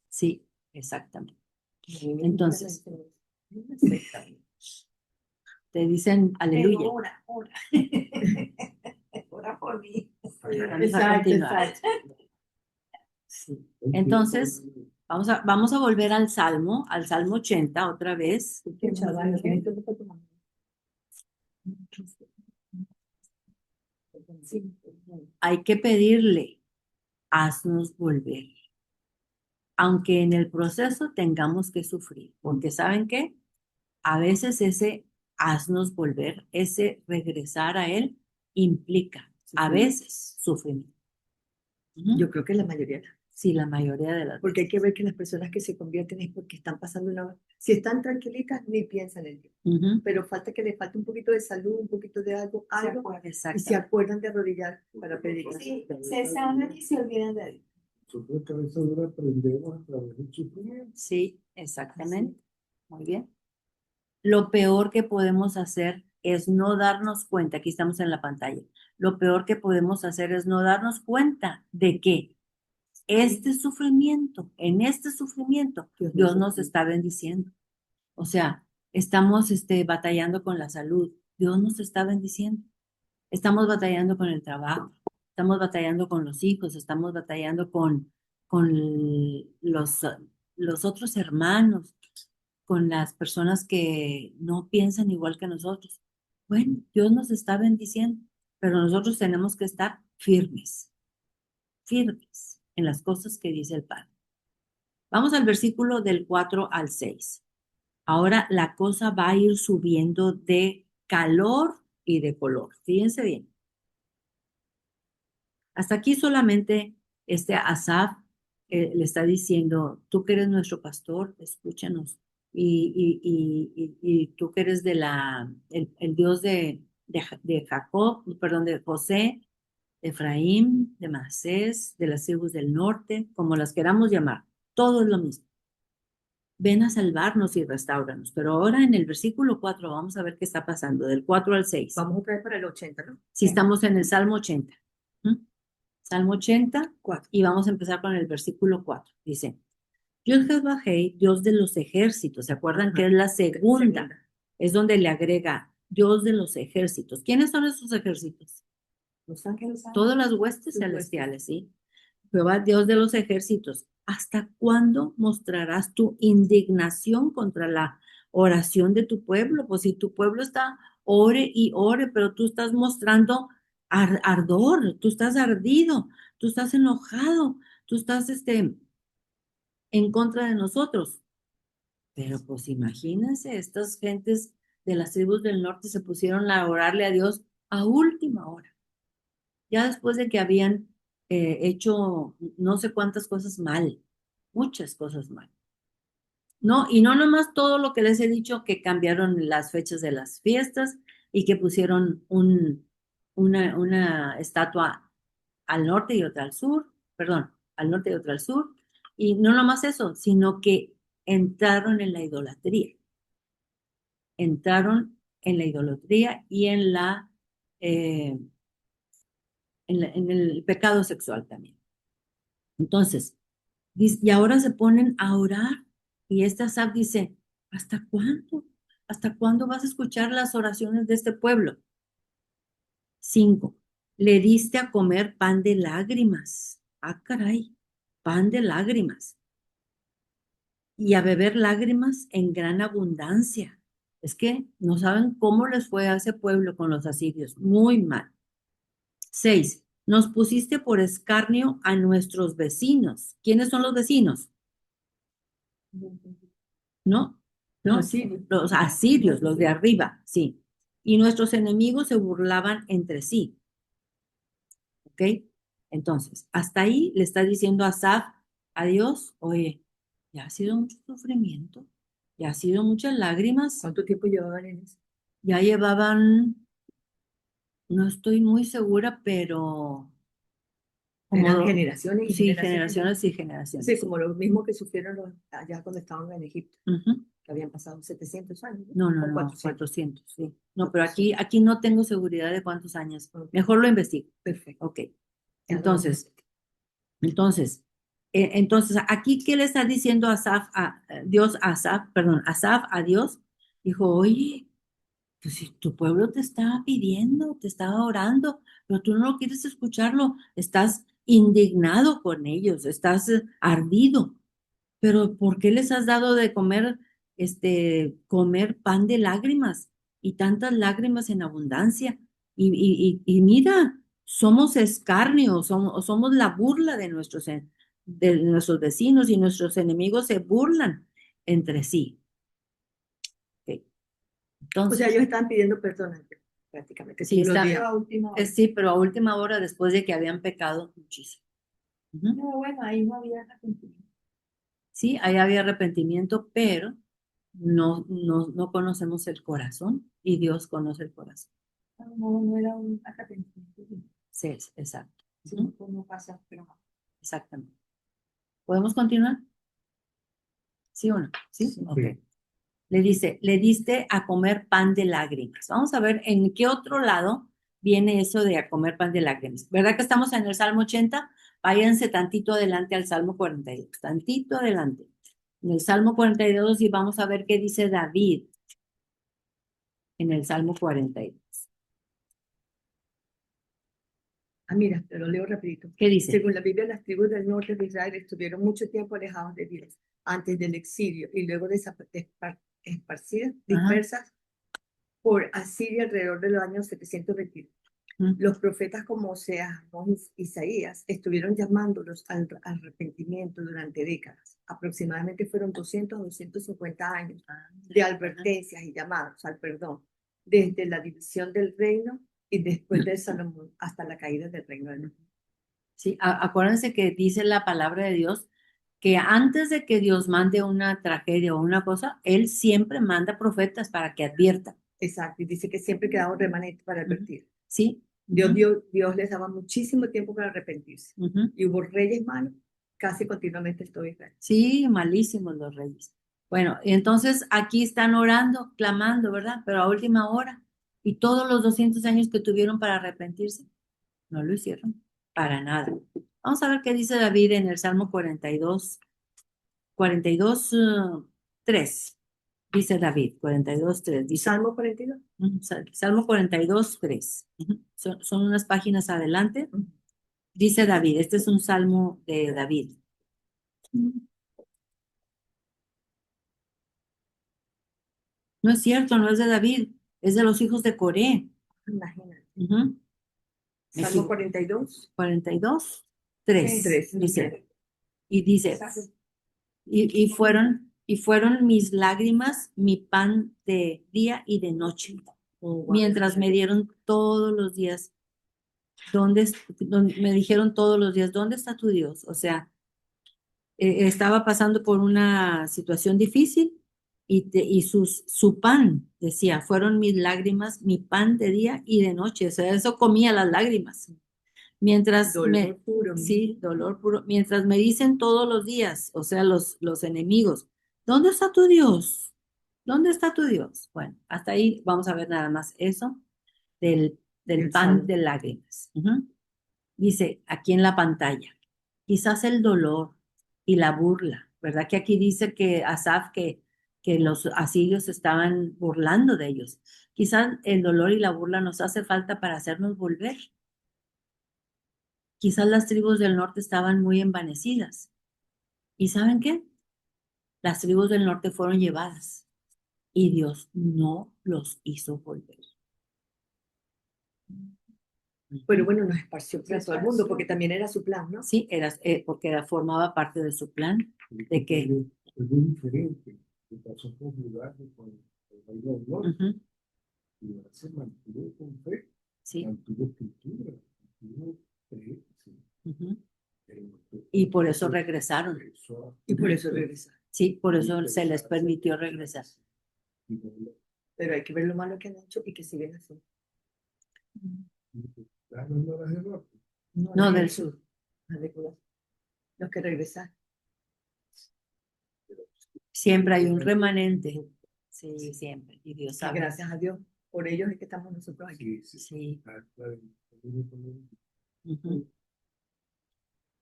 Sí, exactamente. Entonces, te dicen aleluya. pero ora, ora. Ora por mí. Vamos a continuar. Sí. Entonces, vamos a volver al Salmo 80 otra vez. Hay que pedirle, haznos volver, aunque en el proceso tengamos que sufrir, porque ¿saben qué? A veces ese haznos volver, ese regresar a Él, implica a veces sufrimiento. Ujú. Yo creo que la mayoría. Sí, la mayoría de las Porque hay veces. que ver que las personas que se convierten es porque están pasando una... Si están tranquilitas, ni piensan en Dios. Ujú. Pero falta que le falte un poquito de salud, un poquito de algo, y se Exacto. acuerdan de arrodillar para pedir. Sí, se sanan y se olvidan de Dios. Nosotros cabeza dura aprendemos a través del sufrimiento. Sí, exactamente. Muy bien. Lo peor que podemos hacer es no darnos cuenta, aquí estamos en la pantalla, lo peor que podemos hacer es no darnos cuenta de que en este sufrimiento, Dios nos está bendiciendo. O sea, estamos batallando con la salud. Dios nos está bendiciendo. Estamos batallando con el trabajo. Estamos batallando con los hijos. Estamos batallando con los otros hermanos, con las personas que no piensan igual que nosotros. Bueno, Dios nos está bendiciendo, pero nosotros tenemos que estar firmes, firmes en las cosas que dice el Padre. Vamos al versículo del 4 al 6. Ahora la cosa va a ir subiendo de calor y de color. Fíjense bien. Hasta aquí solamente Asaf le está diciendo, tú que eres nuestro pastor, escúchanos. Y tú que eres el Dios de Jacob, perdón, de José, de Efraín, de Manasés, de las tribus del norte, como las queramos llamar, todo es lo mismo. Ven a salvarnos y restauranos. Pero ahora en el versículo 4 vamos a ver qué está pasando, del 4 al 6. Vamos otra vez para el 80, ¿no? Si estamos en el Salmo 80. ¿Mm? Salmo 80, 4. Y vamos a empezar con el versículo 4. Dice, Dios Jehová, Dios de los ejércitos. ¿Se acuerdan que es la segunda? Es donde le agrega Dios de los ejércitos. ¿Quiénes son esos ejércitos? Los ángeles. Todas las huestes celestiales, ¿sí? Jehová, Dios de los ejércitos, ¿hasta cuándo mostrarás tu indignación contra la oración de tu pueblo? Pues si tu pueblo está ore y ore, pero tú estás mostrando ardor, tú estás ardido, tú estás enojado, tú estás en contra de nosotros. Pero pues imagínense, estas gentes de las tribus del norte se pusieron a orarle a Dios a última hora, ya después de que habían hecho no sé cuántas cosas mal, muchas cosas mal. No, y no nomás todo lo que les he dicho, que cambiaron las fechas de las fiestas y que pusieron una estatua al norte y otra al sur, perdón, al norte y otra al sur, y no nomás eso, sino que entraron en la idolatría, entraron en la idolatría y eh, en el pecado sexual también. Entonces, y ahora se ponen a orar. Y esta Asaf dice, ¿hasta cuándo? ¿Hasta cuándo vas a escuchar las oraciones de este pueblo? 5. Le diste a comer pan de lágrimas. Ah, caray, pan de lágrimas. Y a beber lágrimas en gran abundancia. Es que no saben cómo les fue a ese pueblo con los asirios. Muy mal. 6. Nos pusiste por escarnio a nuestros vecinos. ¿Quiénes son los vecinos? ¿No? ¿No? Los asirios, los de arriba, sí. Y nuestros enemigos se burlaban entre sí. ¿Ok? Entonces, hasta ahí le está diciendo Asaf a Dios, oye, ya ha sido mucho sufrimiento, ya ha sido muchas lágrimas. ¿Cuánto tiempo llevaban en eso? Ya llevaban, no estoy muy segura, pero Eran generaciones y sí, generaciones. generaciones y generaciones. Sí, como lo mismo que sufrieron allá cuando estaban en Egipto, Ujú. que habían pasado 700 años. No, O no, 400, sí. No, pero 400. aquí no tengo seguridad de cuántos años. Ok. Mejor lo investigo. Perfecto. Ok. Ya lo Entonces, vamos entonces, aquí, ¿qué le está diciendo Asaf Asaf a Dios? Dijo, oye, pues si tu pueblo te está pidiendo, te está orando, pero tú no quieres escucharlo, estás indignado con ellos, estás ardido. Pero ¿por qué les has dado de comer, comer pan de lágrimas y tantas lágrimas en abundancia? Y mira, somos escarnio, somos la burla de nuestros vecinos y nuestros enemigos se burlan entre sí. Ok. O sea, Entonces, ellos estaban pidiendo perdón prácticamente. sí, todos los está, días. A última hora. sí, pero a última hora, después de que habían pecado muchísimo. Ujú. No, bueno, ahí no había arrepentimiento. Sí, ahí había arrepentimiento, pero no conocemos el corazón y Dios conoce el corazón. No era un arrepentimiento, Sí, exacto. sino Ujú. como pasa, pero Exactamente. ¿Podemos continuar? ¿Sí o no? ¿Sí? Sí. Ok. Le dice, le diste a comer pan de lágrimas. Vamos a ver en qué otro lado viene eso de a comer pan de lágrimas. ¿Verdad que estamos en el Salmo 80? Váyanse tantito adelante al Salmo 42, tantito adelante. En el Salmo 42 y vamos a ver qué dice David en el Salmo 42. Ah, mira, te lo leo rapidito. ¿Qué dice? Según la Biblia, las tribus del norte de Israel estuvieron mucho tiempo alejados de Dios antes del exilio y luego dispersas por Asiria alrededor de los años 722. Los profetas como Oseas, Amós y Isaías estuvieron llamándolos al arrepentimiento durante décadas. Aproximadamente fueron 200 a 250 años de advertencias y llamados al perdón, desde la división del reino y después de Salomón hasta la caída del reino del norte. Sí, acuérdense que dice la palabra de Dios que antes de que Dios mande una tragedia o una cosa, Él siempre manda profetas para que adviertan. Exacto, y dice que siempre quedaba un remanente para advertir. Sí. Dios les daba muchísimo tiempo para arrepentirse. Y hubo reyes malos casi continuamente en todo Israel. Sí, malísimos los reyes. Bueno, entonces aquí están orando, clamando, ¿verdad? Pero a última hora. Y todos los 200 años que tuvieron para arrepentirse, no lo hicieron para nada. Vamos a ver qué dice David en el Salmo 42, 3. Dice David, 42, 3. Dice, Salmo 42. Salmo 42, 3. Son unas páginas adelante. Dice David, este es un salmo de David. No es cierto, no es de David, es de los hijos de Coré. Imagínate. Salmo 42. 42, 3. 3. Dice, y dice, y fueron mis lágrimas, mi pan de día y de noche, mientras me dieron todos los días, me dijeron todos los días, ¿dónde está tu Dios? O sea, estaba pasando por una situación difícil y su pan, decía, fueron mis lágrimas, mi pan de día y de noche. O sea, eso comía las lágrimas. Mientras dolor puro. Sí, dolor puro. Mientras me dicen todos los días, o sea, los enemigos, ¿dónde está tu Dios? ¿Dónde está tu Dios? Bueno, hasta ahí vamos a ver nada más eso del pan de lágrimas. Dice aquí en la pantalla, quizás el dolor y la burla, ¿verdad? Que aquí dice que Asaf, que los asirios estaban burlando de ellos. Quizás el dolor y la burla nos hace falta para hacernos volver. Quizás las tribus del norte estaban muy envanecidas. ¿Y saben qué? Las tribus del norte fueron llevadas y Dios no los hizo volver. Pero bueno, nos esparció por todo el mundo porque también era su plan, ¿no? Sí, porque formaba parte de su plan, de que... Es muy diferente. Que pasó con Judá y con el reino del norte. Judá se mantuvo con fe, sí. mantuvo escritura, mantuvo creencia. Y por eso regresaron. Y por eso regresaron. Sí, por eso se les permitió regresar. Pero hay que ver lo malo que han hecho y que siguen haciendo. No, del sur. Los que regresaron. Siempre hay un remanente. Sí, siempre. Y Dios sabe. Gracias a Dios. Por ellos es que estamos nosotros aquí. Sí.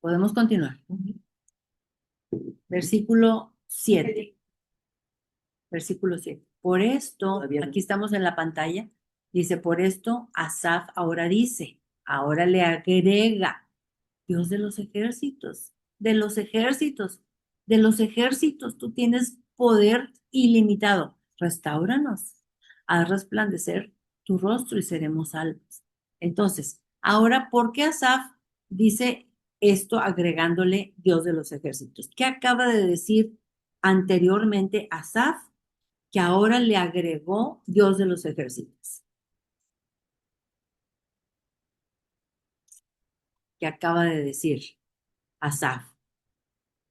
Podemos continuar. Versículo 7. Versículo 7. Por esto, aquí estamos en la pantalla, dice, por esto Asaf ahora dice, ahora le agrega, Dios de los ejércitos, de los ejércitos, de los ejércitos, tú tienes poder ilimitado, restáuranos, haz resplandecer tu rostro y seremos salvos. Entonces, ahora, ¿por qué Asaf dice esto agregándole Dios de los ejércitos? ¿Qué acaba de decir anteriormente Asaf? Que ahora le agregó Dios de los ejércitos. Que acaba de decir Asaf,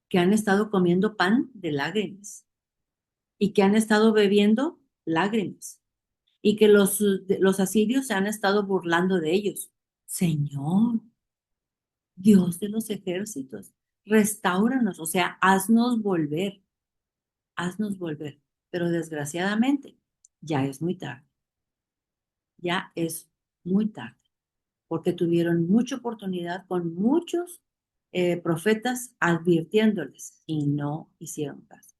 que han estado comiendo pan de lágrimas y que han estado bebiendo lágrimas y que los asirios se han estado burlando de ellos. Señor, Dios de los ejércitos, restáuranos, o sea, haznos volver, pero desgraciadamente ya es muy tarde. Ya es muy tarde, porque tuvieron mucha oportunidad con muchos profetas advirtiéndoles y no hicieron caso.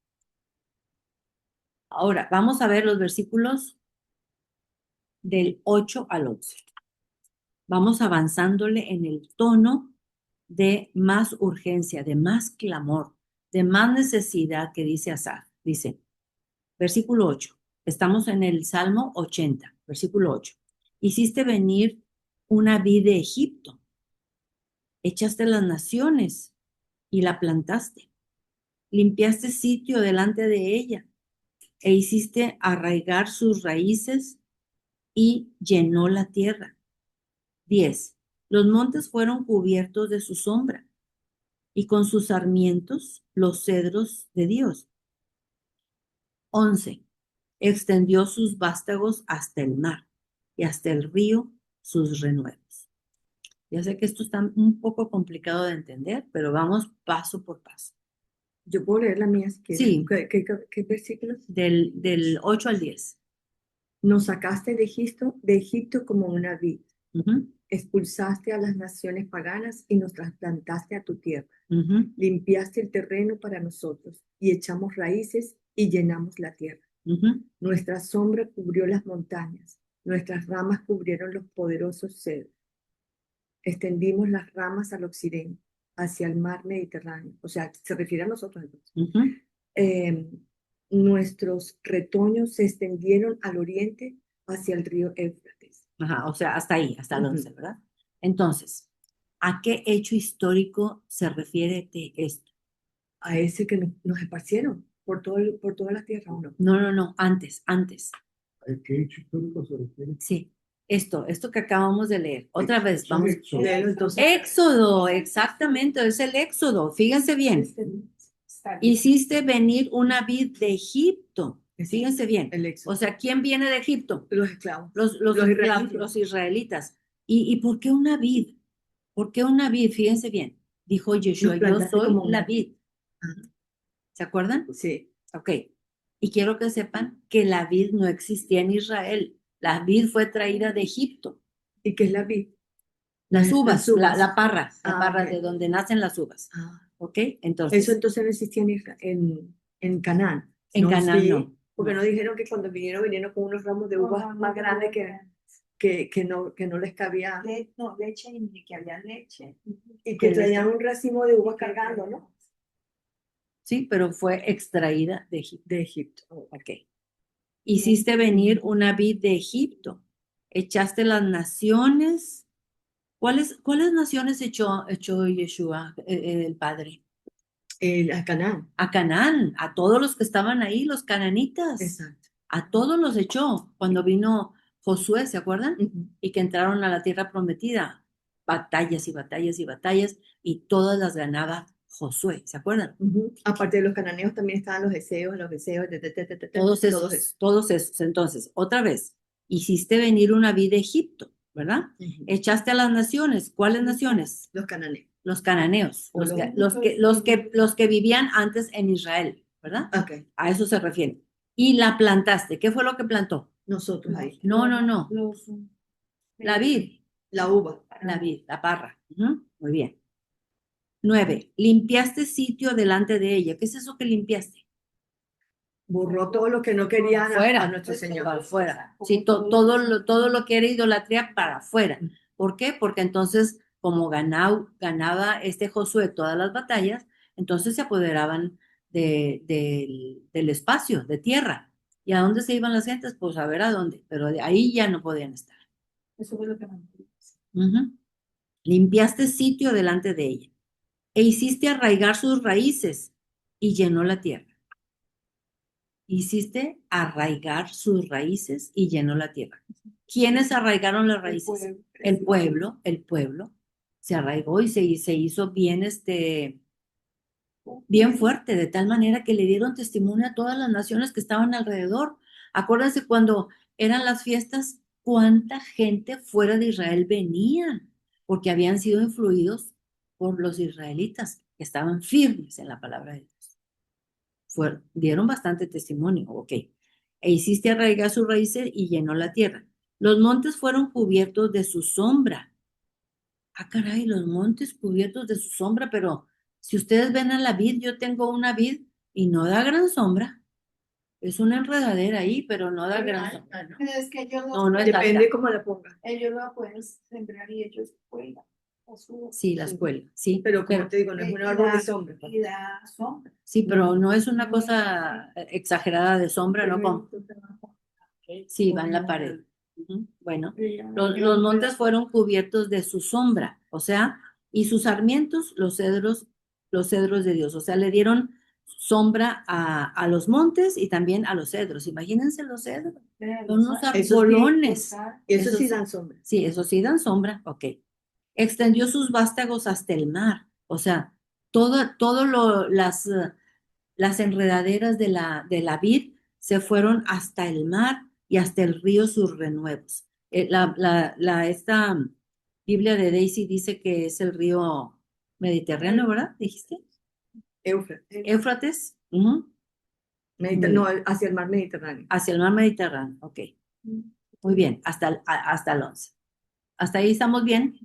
Ahora, vamos a ver los versículos del 8 al 11. Vamos avanzándole en el tono de más urgencia, de más clamor, de más necesidad que dice Asaf. Dice, versículo 8. Estamos en el Salmo 80, versículo 8. Hiciste venir una vid de Egipto, echaste las naciones y la plantaste, limpiaste sitio delante de ella e hiciste arraigar sus raíces y llenó la tierra. 10. Los montes fueron cubiertos de su sombra y con sus sarmientos los cedros de Dios. 11. Extendió sus vástagos hasta el mar y hasta el río sus renuevos. Ya sé que esto está un poco complicado de entender, pero vamos paso por paso. Yo puedo leer la mía si quieres. Sí. ¿Qué versículos? Del 8 al 10. Nos sacaste de Egipto como una vid. Ujú, Expulsaste a las naciones paganas y nos trasplantaste a tu tierra. ujú, Limpiaste el terreno para nosotros y echamos raíces y llenamos la tierra. ujú, Nuestra sombra cubrió las montañas, nuestras ramas cubrieron los poderosos cedros. Extendimos las ramas al occidente, hacia el mar Mediterráneo. O sea, se refiere a nosotros entonces. ujú. Nuestros retoños se extendieron al oriente hacia el río Éufrates. Ajá, o sea, hasta ahí, hasta el Ujú. 11, ¿verdad? Entonces, ¿a qué hecho histórico se refiere esto? A ese que nos esparcieron por toda la tierra, ¿o no? No, antes. ¿A qué hecho histórico se refiere? Sí, esto que acabamos de leer. Otra vez, Son vamos. Éxodo. Léelo entonces. Éxodo, exactamente, es el Éxodo. Fíjense bien. Está bien. Hiciste venir una vid de Egipto. Fíjense bien. El éxodo. O sea, ¿quién viene de Egipto? Los esclavos. Los israelitas. los israelitas. ¿Y por qué una vid? ¿Por qué una vid? Fíjense bien. Dijo Yeshua, Nos yo plantaste soy como una la vid. Ajá. ¿Se acuerdan? Sí. Ok. Y quiero que sepan que la vid no existía en Israel. La vid fue traída de Egipto. ¿Y qué es la vid? Las uvas, Las uvas. la parra, Ok. de donde nacen las uvas. Ah, ¿Ok? eso Entonces, entonces no existía en Canaán. en No, Canaán sí, no. porque No. no dijeron que cuando vinieron con unos ramos de uvas más grandes que no les cabía No, leche y que había leche. y que traían un racimo de uvas cargando, ¿no? Sí, pero fue extraída de Egipto. De Egipto. Ok. Hiciste venir una vid de Egipto. Echaste las naciones. ¿Cuáles naciones echó Yeshua, el Padre? A Canaán. A Canaán, a todos los que estaban ahí, los cananitas. Exacto. A todos los echó cuando vino Josué, ¿se acuerdan? Ujú. Y que entraron a la tierra prometida. Batallas y batallas y batallas, y todas las ganaba Josué, ¿se acuerdan? Ujú. Aparte de los cananeos también estaban los eseos, Todos esos, todos esos. Entonces, otra vez, hiciste venir una vid de Egipto, ¿verdad? Ujú. Echaste a las naciones. ¿Cuáles naciones? Los cananeos. Los cananeos, O los que vivían antes en Israel, ¿verdad? Ok, A eso se refiere. Y la plantaste. ¿Qué fue lo que plantó? nosotros ahí. No. Los, La vid, La uva. la vid, la parra. Ujú, muy bien. 9. Limpiaste sitio delante de ella. ¿Qué es eso que limpiaste? Borró todo lo que no querían Fuera. a nuestro Señor. Para afuera. Sí, todo lo que era idolatría para afuera. ¿Por qué? Porque entonces, como ganaba este Josué todas las batallas, entonces se apoderaban del espacio, de tierra. ¿Y a dónde se iban las gentes? Pues a ver a dónde, pero de ahí ya no podían estar. eso fue lo que mandó. Ujú. Limpiaste sitio delante de ella e hiciste arraigar sus raíces y llenó la tierra. Hiciste arraigar sus raíces y llenó la tierra. ¿Quiénes arraigaron las raíces? El pueblo se arraigó y se hizo bien, bien fuerte, de tal manera que le dieron testimonio a todas las naciones que estaban alrededor. Acuérdense cuando eran las fiestas, cuánta gente fuera de Israel venía, porque habían sido influidos por los israelitas, que estaban firmes en la palabra de Dios. Dieron bastante testimonio, ok. E hiciste arraigar sus raíces y llenó la tierra. Los montes fueron cubiertos de su sombra. Ah, caray, los montes cubiertos de su sombra, pero si ustedes ven a la vid, yo tengo una vid y no da gran sombra. Es una enredadera ahí, pero no da gran sombra, ¿no? Pero es que ellos No, no es Depende alta. cómo la pongas. ellos lo pueden sembrar y ellos cuelgan. O suben. Sí, las Sí. cuelgan, sí. Pero como te digo, no es Y un árbol de da- sombra. Y da sombra. Sí, pero no es una No, cosa exagerada de sombra, ¿no? Como, sí, va en la pared. Ujú. Bueno, los montes fueron cubiertos de su sombra, o sea, y sus sarmientos, los cedros de Dios, o sea, le dieron sombra a los montes y también a los cedros. Imagínense los cedros, son unos arbolones. Eso Esos sí sí- dan sombra. Sí, eso sí dan sombra, ok. Extendió sus vástagos hasta el mar, o sea, las enredaderas de la vid se fueron hasta el mar y hasta el río sus renuevos. Esta Biblia de Daisy dice que es el río Mediterráneo, ¿verdad? ¿Dijiste? Éufrates. Éufrates. Ujú. No, hacia el mar Mediterráneo. Hacia el mar Mediterráneo, ok. Muy bien, hasta el 11. ¿Hasta ahí estamos bien?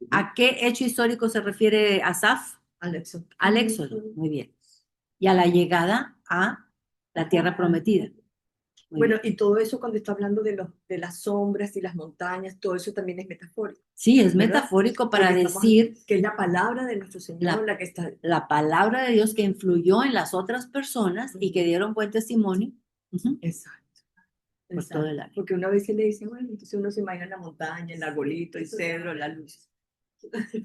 ¿A qué hecho histórico se refiere Asaf? Al éxodo. Al Éxodo, muy bien. Y a la llegada a la tierra prometida. Muy Bueno, bien. y todo eso cuando está hablando de las sombras y las montañas, todo eso también es metafórico. Sí, es ¿verdad? metafórico para Porque estamos- decir que es la palabra de nuestro Señor la que está. la palabra de Dios que influyó en las otras personas y que dieron buen testimonio. Ujú. Exacto. Por todo el área. Porque una vez se le dice, bueno, entonces uno se imagina la montaña, el arbolito, el cedro, la luz.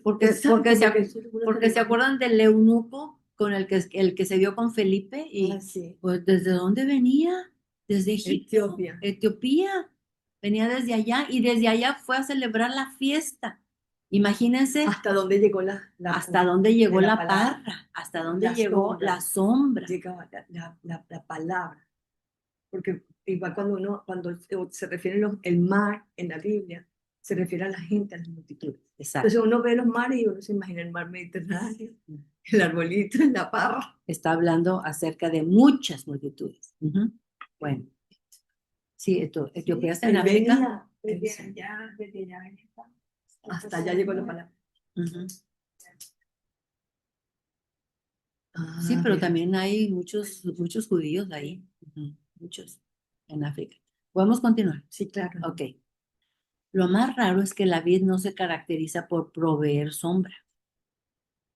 Porque Porque se acuerdan del eunuco con el que se vio con Felipe y sí. pues ¿desde dónde venía? Desde Egipto, Etiopía. Etiopía. Venía desde allá y desde allá fue a celebrar la fiesta. Imagínense Hasta dónde llegó hasta dónde llegó de la palabra, parra, hasta dónde la llegó sombra. la sombra. Llegaba la palabra. Porque igual cuando se refiere el mar en la Biblia, se refiere a la gente, a las multitudes. Exacto. Entonces uno ve los mares y uno se imagina el mar Mediterráneo, el arbolito, la parra. Está hablando acerca de muchas multitudes. Ujú. Bueno, sí, Etiopía está en Él África. venía, Desde allá venía. hasta allá llegó la palabra. Ujú. Ah, Sí, pero mira. también hay muchos judíos ahí. Ujú. Muchos en África. ¿Podemos continuar? Sí, claro. Ok. Lo más raro es que la vid no se caracteriza por proveer sombra.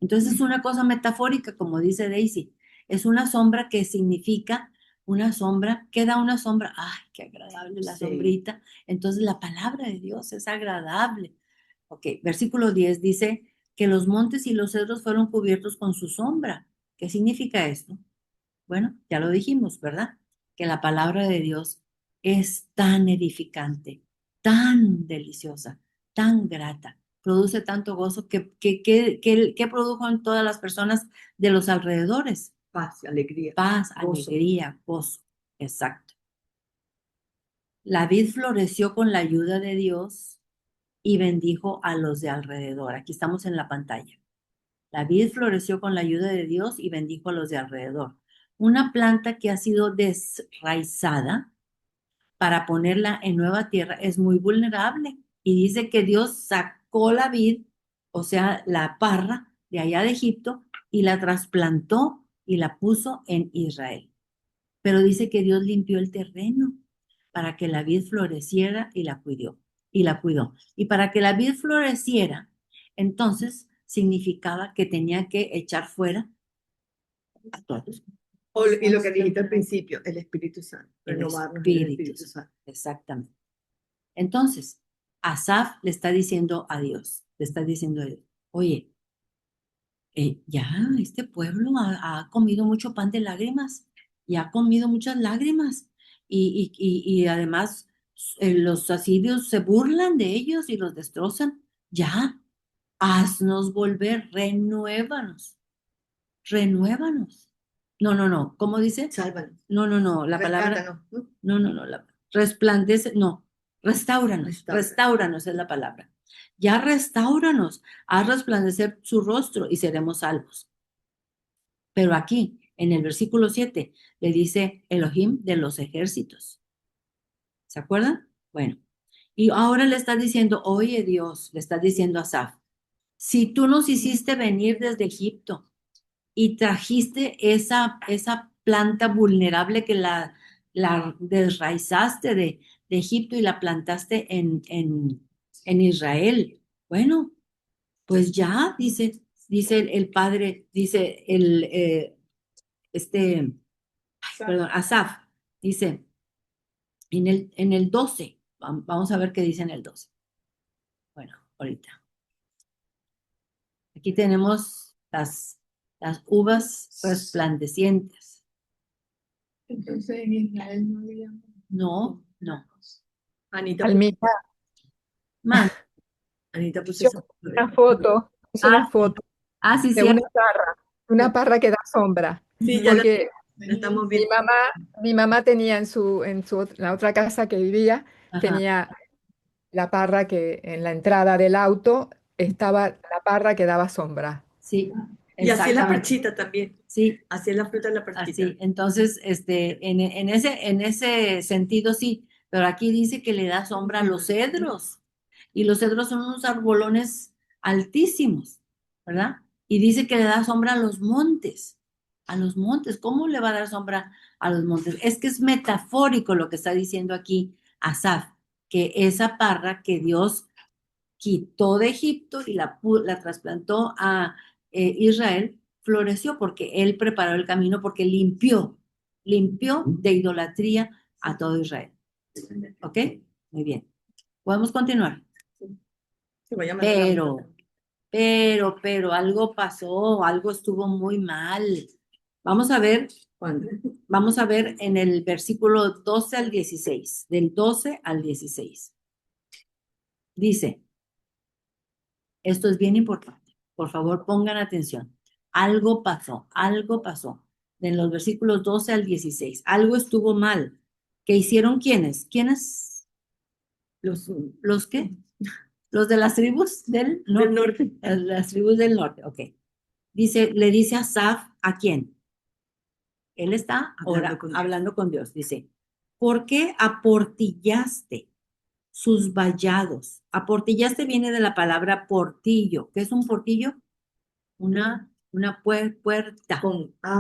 Entonces es una cosa metafórica, como dice Daisy. Es una sombra que significa una sombra. ¿Qué da una sombra? ¡Ay, qué agradable la Sí. sombrita! Entonces la palabra de Dios es agradable. Ok, versículo 10 dice que los montes y los cedros fueron cubiertos con su sombra. ¿Qué significa esto? Bueno, ya lo dijimos, ¿verdad? Que la palabra de Dios es tan edificante, tan deliciosa, tan grata, produce tanto gozo que produjo en todas las personas de los alrededores. Paz, alegría. Paz, Gozo. alegría, gozo. Exacto. La vid floreció con la ayuda de Dios y bendijo a los de alrededor. Aquí estamos en la pantalla. La vid floreció con la ayuda de Dios y bendijo a los de alrededor. Una planta que ha sido desraizada para ponerla en nueva tierra es muy vulnerable. Y dice que Dios sacó la vid, o sea, la parra de allá de Egipto y la trasplantó y la puso en Israel. Pero dice que Dios limpió el terreno para que la vid floreciera y la cuidó. Y para que la vid floreciera, entonces significaba que tenía que echar fuera a todos. Y lo que dijiste al principio, el Espíritu Santo. El Renovarnos en el Espíritu Espíritu Santo. Exactamente. Entonces, Asaf le está diciendo a Dios, oye, ya este pueblo ha comido mucho pan de lágrimas y ha comido muchas lágrimas y además los asirios se burlan de ellos y los destrozan. Ya, haznos volver, renuévanos. No, ¿cómo dice? Sálvanos. No, la palabra, Rescátanos, ¿no? no, resplandece, no, Restauranos. restáuranos es la palabra. Ya restáuranos, haz resplandecer su rostro y seremos salvos. Pero aquí, en el versículo 7, le dice Elohim de los ejércitos. ¿Se acuerdan? Bueno, y ahora le está diciendo, oye Dios, le está diciendo a Asaf, si tú nos hiciste venir desde Egipto y trajiste esa planta vulnerable la desraizaste de Egipto y la plantaste en Israel. Bueno, pues ya, dice el padre, dice perdón, Asaf, dice en el 12, vamos a ver qué dice en el 12. Bueno, ahorita. Aquí tenemos las uvas resplandecientes. Entonces en Israel no le llaman. No, no. Anita, Almita, Man. Anita puso yo esa una foto, es una foto Sí, de sí. una parra que da sombra, Sí, ya porque la estamos mi viendo. mamá tenía la otra casa que vivía, Ajá, tenía la parra que en la entrada del auto estaba la parra que daba sombra. sí, Y así es la exactamente. perchita también. Sí, Así es la fruta de la perchita. así. Entonces, en ese sentido sí, pero aquí dice que le da sombra a los cedros. Y los cedros son unos arbolones altísimos, ¿verdad? Y dice que le da sombra a los montes. A los montes. ¿Cómo le va a dar sombra a los montes? Es que es metafórico lo que está diciendo aquí Asaf, que esa parra que Dios quitó de Egipto y la trasplantó a Israel, floreció porque él preparó el camino, porque limpió de idolatría a todo Israel. ¿Ok? Muy bien. Podemos continuar. Se va a llamar la fruta. Pero, algo pasó, algo estuvo muy mal. Vamos a ver ¿Cuándo? Vamos a ver en el versículo 12 al 16, del 12 al 16. Dice, esto es bien importante, por favor pongan atención. Algo pasó, algo pasó. En los versículos 12 al 16, algo estuvo mal. ¿Qué hicieron quiénes? ¿Quiénes? ¿Los qué? Los de las tribus del Del norte. norte. Las tribus del norte, ok. Le dice a Asaf, ¿a quién? Él está ahora hablando con Dios. Dice, ¿por qué aportillaste sus vallados? Aportillaste viene de la palabra portillo. ¿Qué es un portillo? Una puerta.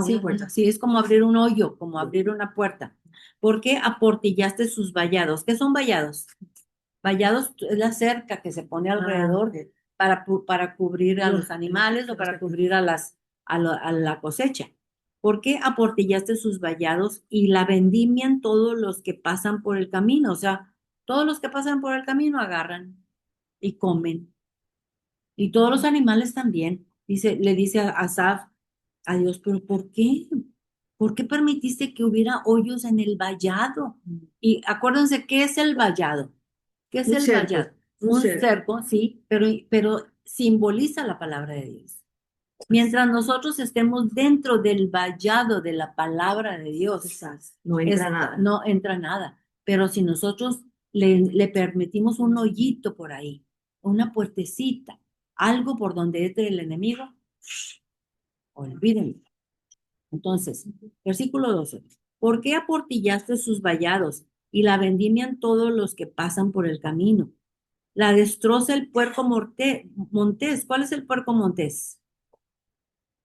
Sí, una puerta. Sí, es como abrir un hoyo, como abrir una puerta. ¿Por qué aportillaste sus vallados? ¿Qué son vallados? Vallados es la cerca que se pone alrededor para cubrir a los animales o para cubrir a la cosecha. ¿Por qué aportillaste sus vallados y la vendimian todos los que pasan por el camino? O sea, todos los que pasan por el camino agarran y comen. Y todos los animales también. Le dice a Asaf, a Dios, pero ¿por qué? ¿Por qué permitiste que hubiera hoyos en el vallado? Y acuérdense, ¿qué es el vallado? ¿Qué es Un el cerco, vallado? un Un cerco. cerco, sí, pero simboliza la palabra de Dios. Mientras nosotros estemos dentro del vallado de la palabra de Dios, No entra nada. No entra nada. Pero si nosotros le permitimos un hoyito por ahí, una puertecita, algo por donde entre el enemigo, olvídenlo. Entonces, versículo 12. ¿Por qué aportillaste sus vallados y la vendimian todos los que pasan por el camino? La destroza el puerco montés. ¿Cuál es el puerco montés?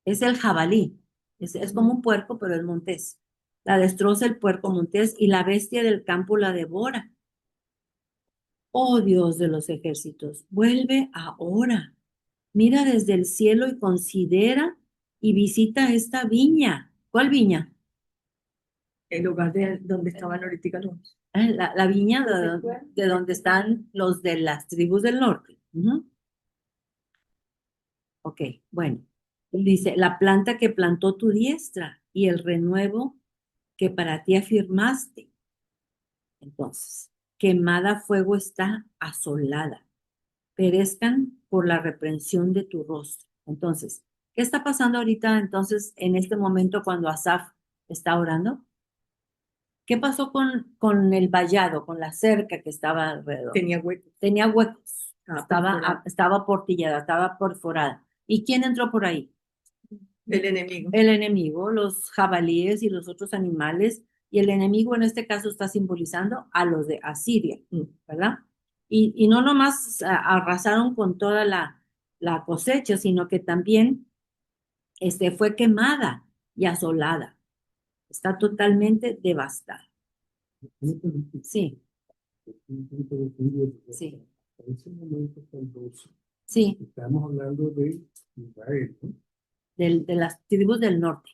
Es el jabalí. Es como un puerco, pero es montés. La destroza el puerco montés y la bestia del campo la devora. Oh Dios de los ejércitos, vuelve ahora. Mira desde el cielo y considera y visita esta viña. ¿Cuál viña? El lugar de donde estaban ahorita los. La viña de donde están los de las tribus del norte. Ok, bueno. Dice, la planta que plantó tu diestra y el renuevo que para ti afirmaste. Entonces, quemada a fuego está asolada. Perezcan por la reprensión de tu rostro. Entonces, ¿qué está pasando ahorita entonces en este momento cuando Asaf está orando? ¿Qué pasó con el vallado, con la cerca que estaba alrededor? Tenía huecos. Tenía huecos. Perforada. Estaba portillada, estaba perforada. ¿Y quién entró por ahí? El enemigo. El enemigo, los jabalíes y los otros animales. Y el enemigo en este caso está simbolizando a los de Asiria, ¿verdad? Y no nomás arrasaron con toda la cosecha, sino que también fue quemada y asolada. Está totalmente devastada. Tiene política, Sí, un punto de equilibrio. sí, En ese momento, hasta el 12, sí, estamos hablando de Israel, ¿no? de las tribus del norte.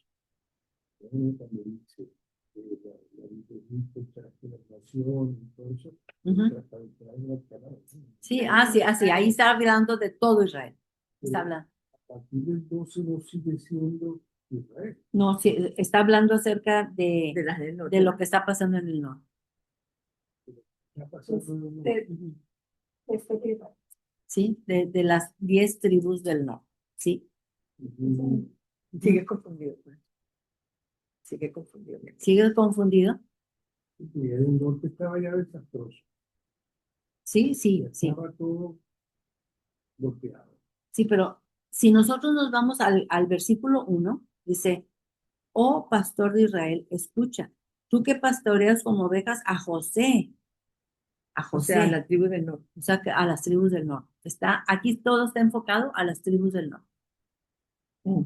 Cuando dice la entrevista, la nación y todo eso, Ujú. para traer la palabra, ¿no? Sí, así, ahí está hablando de todo Israel. Está hablando. A partir del 12 no sigue siendo Israel. No, sí, está hablando acerca de de, las del norte. de lo que está pasando en el norte. Está pasando en el De- Ujú. este tipo. Sí, de las 10 tribus del norte. Sí. Ujú. Sigue confundido, pues. Sigue confundido. ¿Sigue confundido? Y el norte estaba ya desastroso. Sí, Ya sí, sí. estaba todo bloqueado. Sí, pero si nosotros nos vamos al versículo 1, dice, oh pastor de Israel, escucha, tú que pastoreas como ovejas a O sea, José, la tribu del norte. o sea, que a las tribus del norte. Aquí todo está enfocado a las tribus del norte.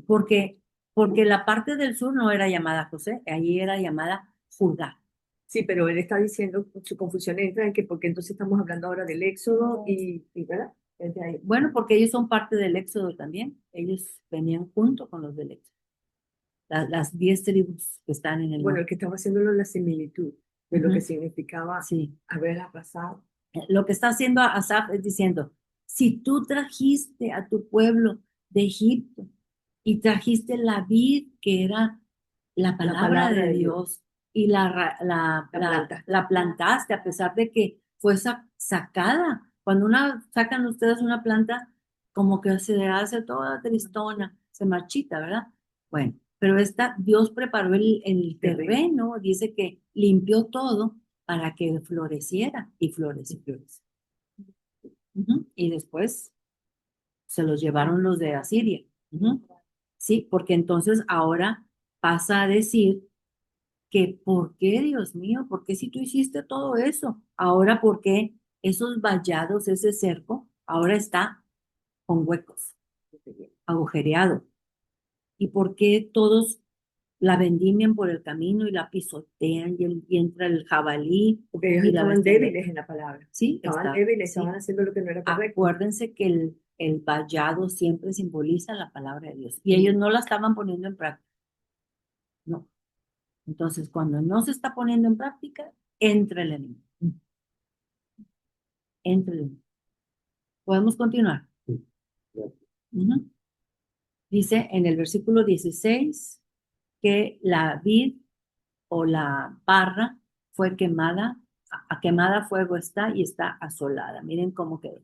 Porque la parte del sur no era llamada José, allí era llamada Judá. Sí, pero él está diciendo, su confusión entra en que porque entonces estamos hablando ahora del Éxodo ¿verdad? Es de ahí. Bueno, porque ellos son parte del Éxodo también. Ellos venían junto con los del Éxodo. Las 10 tribus que están en el Bueno, el norte. que estaba haciéndolo la similitud de lo que Ujú. significaba Sí. haberla pasado. Lo que está haciendo Asaf es diciendo, si tú trajiste a tu pueblo de Egipto y trajiste la vid, que era la palabra de Dios, y la plantaste, a pesar de que fue sacada. Cuando sacan ustedes una planta, como que se hace toda tristona, se marchita, ¿verdad? Bueno, pero Dios preparó el terreno, dice que limpió todo para que floreciera y floreció. Ujú. Y después se los llevaron los de Asiria. Ujú. Sí, porque entonces ahora pasa a decir que ¿por qué, Dios mío? ¿Por qué si tú hiciste todo eso? Ahora, ¿por qué esos vallados, ese cerco, ahora está con huecos, agujereado? ¿Y por qué todos la vendimian por el camino y la pisotean y entra el jabalí Porque ellos y la estaban bestia? débiles en la palabra. Sí, Estaban débiles, sí. estaban haciendo lo que no era correcto. Acuérdense que el vallado siempre simboliza la palabra de Dios y ellos no la estaban poniendo en práctica. No. Entonces, cuando no se está poniendo en práctica, entra el enemigo. Entra el enemigo. ¿Podemos continuar? Sí, claro. Ujú. Dice en el versículo 16 que la vid o la parra fue quemada, a quemada a fuego está y está asolada. Miren cómo quedó.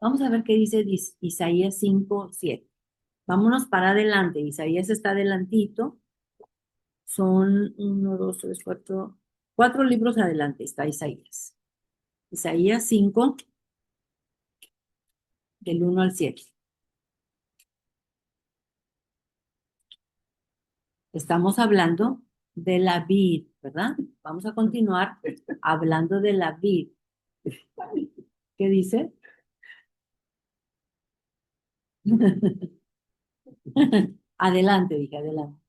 Vamos a ver qué dice Isaías 5:7. Vámonos para adelante. Isaías está adelantito. Son 4 libros adelante está Isaías. Isaías 5, del 1 al 7. Estamos hablando de la vid, ¿verdad? Vamos a continuar hablando de la vid. ¿Qué dice? Adelante, dije, adelante.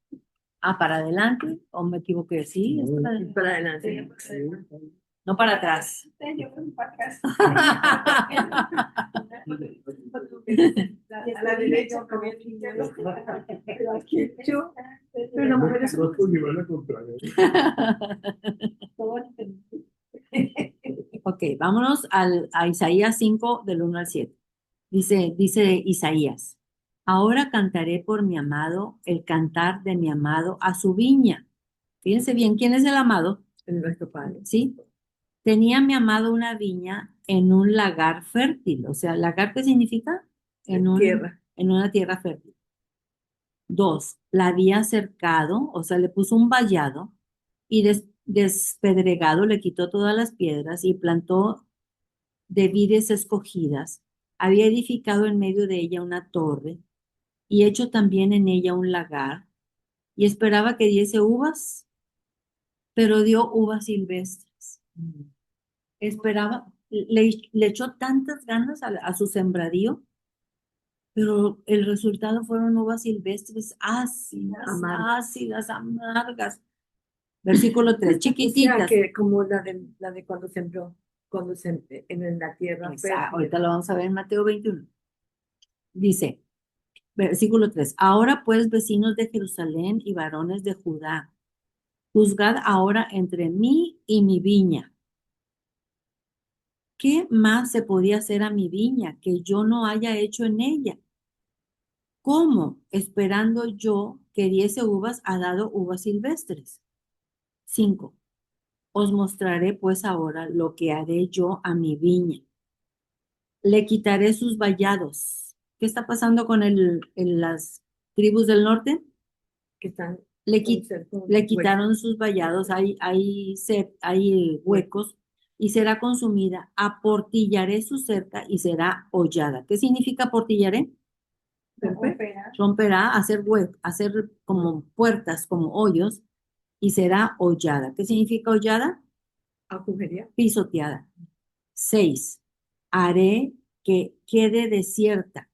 Ah, para adelante, o me equivoqué, sí, es para adelante. Para adelante. No para atrás. Yo fui para casa. A la derecha también. Pero aquí yo, pero las mujeres No son es por llevar la contraria. Ok, vámonos a Isaías 5, del 1 al 7. Dice Isaías, ahora cantaré por mi amado el cantar de mi amado a su viña. Fíjense bien, ¿quién es el amado? nuestro padre. ¿Sí? Tenía mi amado una viña en un lagar fértil. O sea, ¿lagar qué significa? Tierra. En una tierra fértil. 2, la había cercado, o sea, le puso un vallado y despedregado, le quitó todas las piedras y plantó de vides escogidas. Había edificado en medio de ella una torre y hecho también en ella un lagar y esperaba que diese uvas, pero dio uvas silvestres. Esperaba, le echó tantas ganas a su sembradío pero el resultado fueron uvas silvestres ácidas, Amargas. ácidas, amargas. Versículo 3, O sea, chiquititas. que como la de cuando sembró, en la tierra Exacto, fértil. ahorita lo vamos a ver en Mateo 21. Dice, versículo 3, ahora pues, vecinos de Jerusalén y varones de Judá, juzgad ahora entre mí y mi viña. ¿Qué más se podía hacer a mi viña que yo no haya hecho en ella? ¿Cómo, esperando yo que diese uvas, ha dado uvas silvestres? 5. Os mostraré pues ahora lo que haré yo a mi viña. Le quitaré sus vallados. ¿Qué está pasando con las tribus del norte? Que están Le, con qui- ser con le quitaron sus vallados, hay huecos, y será consumida. Aportillaré su cerca y será hollada. ¿Qué significa aportillaré? Romperá. Romperá, hacer como puertas, como hoyos, y será hollada. ¿Qué significa hollada? agujería. Pisoteada. 6. Haré que quede desierta.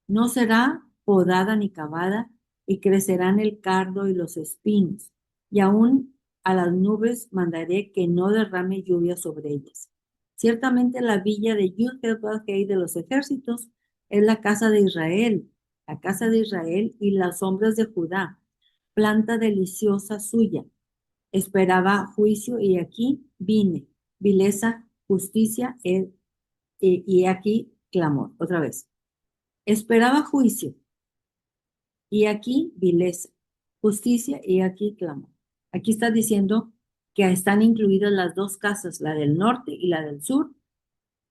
No será podada ni cavada, y crecerán el cardo y los espinos. Y aún a las nubes mandaré que no derrame lluvia sobre ellas. Ciertamente la villa de Yud-Heh-Vah-Heh de los ejércitos es la casa de Israel y las sombras de Judá, planta deliciosa suya. Esperaba juicio y aquí vine, vileza, justicia y aquí clamor. Otra vez. Esperaba juicio y aquí vileza, justicia y aquí clamor. Aquí está diciendo que están incluidas las dos casas, la del norte y la del sur,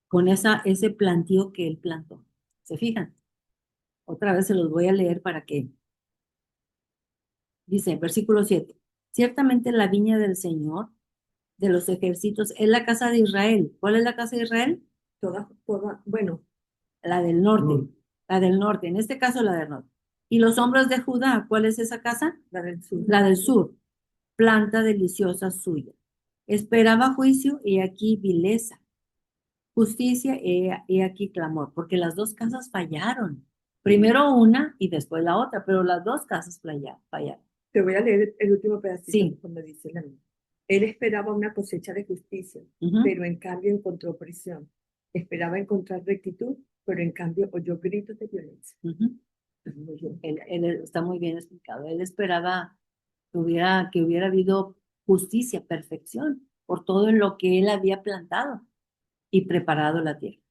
con ese plantío que él plantó. ¿Se fijan? Otra vez se los voy a leer para que. Dice, versículo 7. Ciertamente la viña del Señor de los ejércitos es la casa de Israel. ¿Cuál es la casa de Israel? Bueno, La del norte. La del norte, en este caso la del norte. Y los hombres de Judá, ¿cuál es esa casa? la del sur. La del sur. Planta deliciosa suya. Esperaba juicio y aquí vileza. Justicia y aquí clamor, porque las dos casas fallaron. Primero una y después la otra, pero las dos casas fallaron. Te voy a leer el último pedacito Sí. cuando dice la misma. Él esperaba una cosecha de justicia, Ujú. pero en cambio encontró opresión. Esperaba encontrar rectitud, pero en cambio oyó gritos de violencia. Ujú. Él está muy bien explicado. Él esperaba que hubiera habido justicia, perfección, por todo lo que él había plantado y preparado la tierra.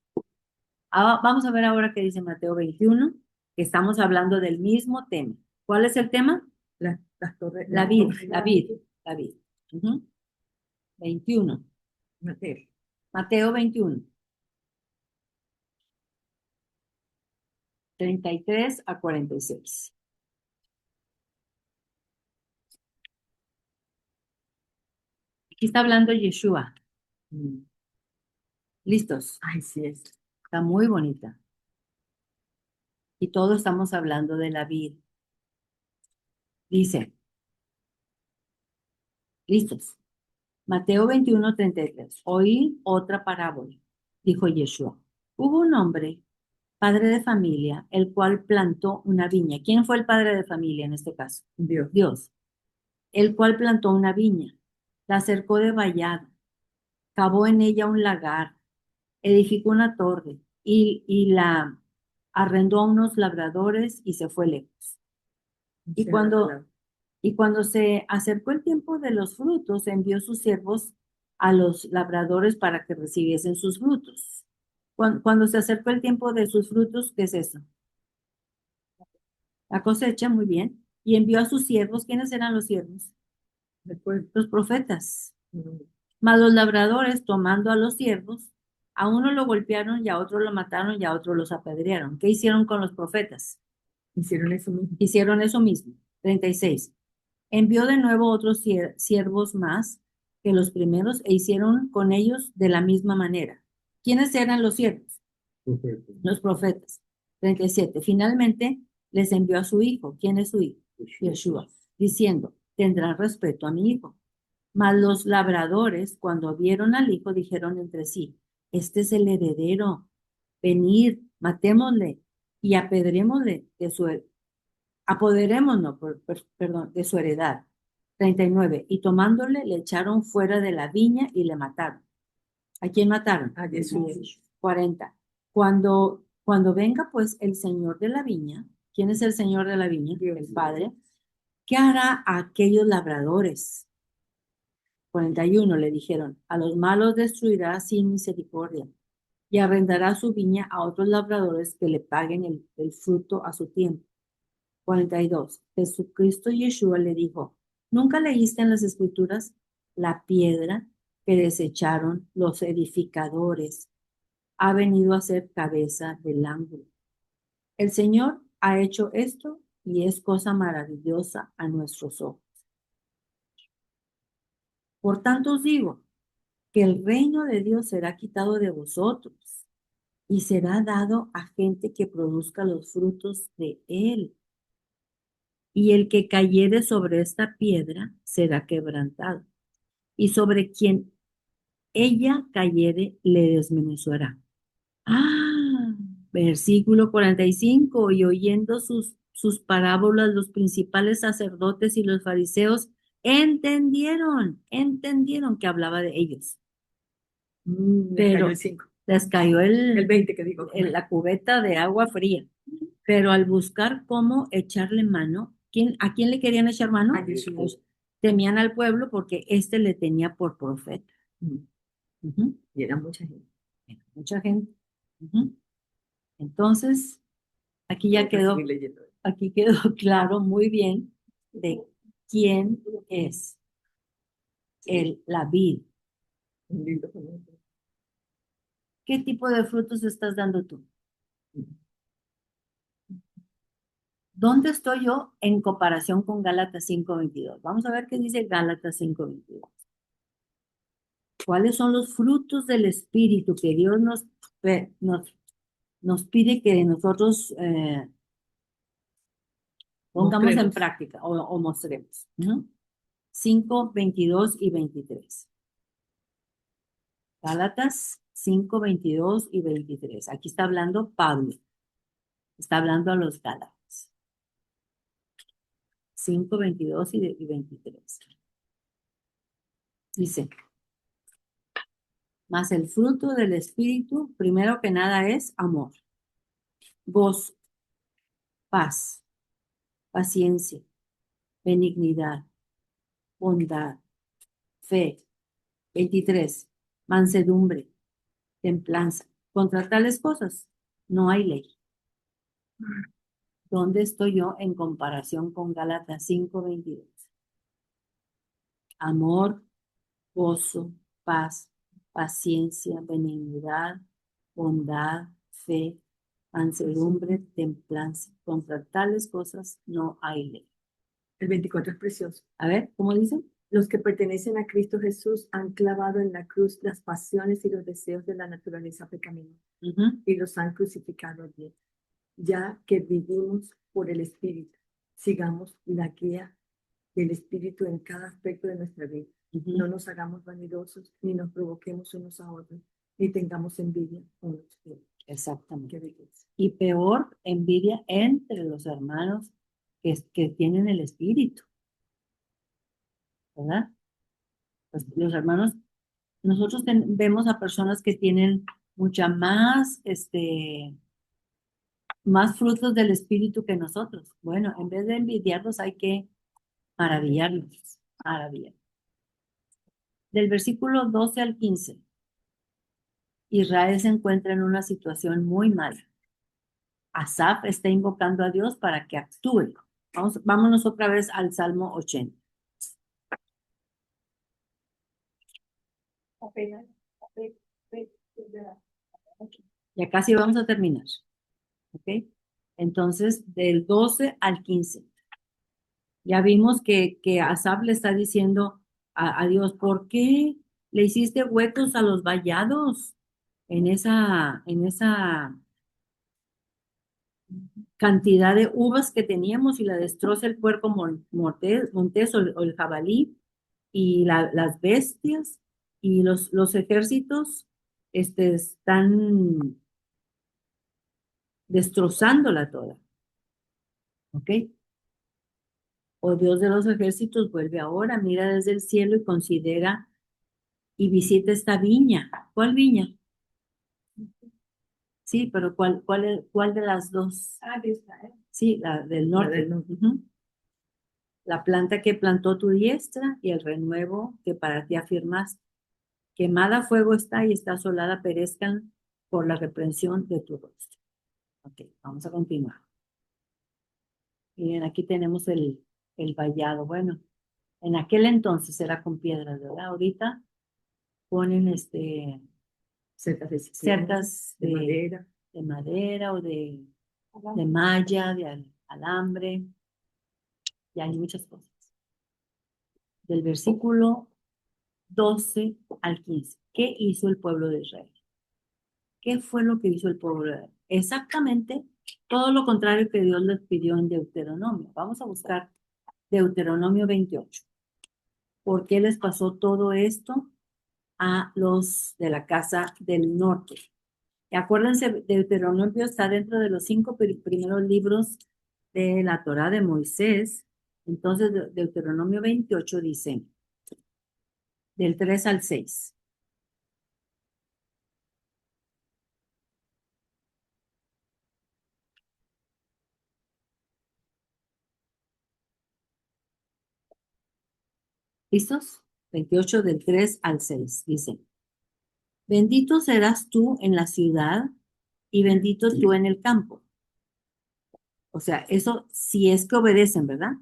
Vamos a ver ahora qué dice Mateo 21, que estamos hablando del mismo tema. ¿Cuál es el tema? Las torres, La vid, la vid, la vid. Ujú. 21, Mateo. Mateo 21, 33 a 46. Aquí está hablando Yeshua. ¿Listos? Ay, sí es. Está muy bonita. Y todos estamos hablando de la vid. Dice, ¿listos? Mateo 21, 33. Oí otra parábola, dijo Yeshua. Hubo un hombre, padre de familia, el cual plantó una viña. ¿Quién fue el padre de familia en este caso? Dios. Dios. El cual plantó una viña, la cercó de vallado, cavó en ella un lagar, edificó una torre y la arrendó a unos labradores y se fue lejos. Y cuando se acercó el tiempo de los frutos, envió sus siervos a los labradores para que recibiesen sus frutos. Cuando se acercó el tiempo de sus frutos, ¿qué es eso? La cosecha, muy bien. Y envió a sus siervos. ¿Quiénes eran los siervos? Después, Los profetas. Mas los labradores, tomando a los siervos, a uno lo golpearon y a otro lo mataron y a otro los apedrearon. ¿Qué hicieron con los profetas? hicieron eso mismo. Hicieron eso mismo. 36. Envió de nuevo otros siervos más que los primeros e hicieron con ellos de la misma manera. ¿Quiénes eran los siervos? Los profetas. 37. Finalmente les envió a su hijo. ¿Quién es su hijo? Yeshua. Diciendo, tendrán respeto a mi hijo. Mas los labradores, cuando vieron al hijo, dijeron entre sí, este es el heredero, venid, matémosle y apedrémosle apoderémonos, perdón, de su heredad. 39. Y tomándole, le echaron fuera de la viña y le mataron. ¿A quién mataron? A Jesús. 40. Cuando venga pues el señor de la viña, ¿quién es el señor de la viña? Dios. El Padre. ¿Qué hará a aquellos labradores? 41 le dijeron, a los malos destruirá sin misericordia y arrendará su viña a otros labradores que le paguen el fruto a su tiempo. 42. Jesucristo Yeshua le dijo, ¿nunca leíste en las escrituras la piedra que desecharon los edificadores ha venido a ser cabeza del ángulo? El Señor ha hecho esto y es cosa maravillosa a nuestros ojos. Por tanto os digo que el reino de Dios será quitado de vosotros y será dado a gente que produzca los frutos de él. Y el que cayere sobre esta piedra será quebrantado, y sobre quien ella cayere le desmenuzará. Versículo 45, y oyendo sus parábolas, los principales sacerdotes y los fariseos entendieron que hablaba de ellos. Pero El 5. les cayó El 20 que digo. la cubeta de agua fría. Pero al buscar cómo echarle mano, ¿a quién le querían echar mano? A Jesús. Temían al pueblo porque éste le tenía por profeta. Ujú. Y era mucha gente. Era mucha gente. Ujú. Entonces, aquí ya quedó, aquí quedó claro muy bien de quién es la vid. ¿Qué tipo de frutos estás dando tú? ¿Dónde estoy yo en comparación con Gálatas 5:22? Vamos a ver qué dice Gálatas 5:22. ¿Cuáles son los frutos del Espíritu que Dios nos pide que nosotros pongamos en práctica o mostremos? 5, 22 y 23. Gálatas 5, 22 y 23. Aquí está hablando Pablo. Está hablando a los Gálatas. 5, 22 y 23. Dice, mas el fruto del Espíritu, primero que nada, es amor, gozo, paz, paciencia, benignidad, bondad, fe. 23. Mansedumbre, templanza. Contra tales cosas no hay ley. ¿Dónde estoy yo en comparación con Gálatas 5:22? Amor, gozo, paz, paciencia, benignidad, bondad, fe, mansedumbre, templanza. Contra tales cosas no hay ley. El 24 es precioso. A ver, ¿cómo dicen? Los que pertenecen a Cristo Jesús han clavado en la cruz las pasiones y los deseos de la naturaleza pecaminosa y los han crucificado allí. Ya que vivimos por el Espíritu, sigamos la guía del Espíritu en cada aspecto de nuestra vida. No nos hagamos vanidosos, ni nos provoquemos unos a otros, ni tengamos envidia unos de otros. Exactamente. Y peor, envidia entre los hermanos que tienen el Espíritu. ¿Verdad? Pues los hermanos, nosotros vemos a personas que tienen mucha más, más frutos del Espíritu que nosotros. Bueno, en vez de envidiarlos hay que maravillarlos. Del versículo 12 al 15, Israel se encuentra en una situación muy mala. Asaf está invocando a Dios para que actúe. Vámonos otra vez al Salmo 80. Ya casi vamos a terminar. ¿Ok? Entonces, del 12 al 15. Ya vimos que Asaf le está diciendo a Dios, ¿por qué le hiciste huecos a los vallados en esa cantidad de uvas que teníamos y la destroza el puerco montés o el jabalí y las bestias y los ejércitos están destrozándola toda. ¿Ok? Oh Dios de los ejércitos, vuelve ahora, mira desde el cielo y considera y visita esta viña. ¿Cuál viña? Sí, pero ¿cuál de las dos? Ah, de Israel. Sí, la del norte. del norte. Ujú. La planta que plantó tu diestra y el renuevo que para ti afirmaste. Quemada a fuego está y está asolada, perezcan por la reprensión de tu rostro. Ok, vamos a continuar. Miren, aquí tenemos el vallado. Bueno, en aquel entonces era con piedras, ¿verdad? Ahorita ponen cercas de madera. de madera o de malla, de alambre, y hay muchas cosas. Del versículo 12 al 15. ¿Qué hizo el pueblo de Israel? ¿Qué fue lo que hizo el pueblo de Israel? Exactamente todo lo contrario que Dios les pidió en Deuteronomio. Vamos a buscar Deuteronomio 28. ¿Por qué les pasó todo esto a los de la casa del norte? Y acuérdense, Deuteronomio está dentro de los 5 primeros libros de la Torá de Moisés. Entonces, Deuteronomio 28 dice, del 3 al 6. ¿Listos? 28 del 3 al 6. Dice, bendito serás tú en la ciudad y bendito tú en el campo. O sea, eso si es que obedecen, ¿verdad?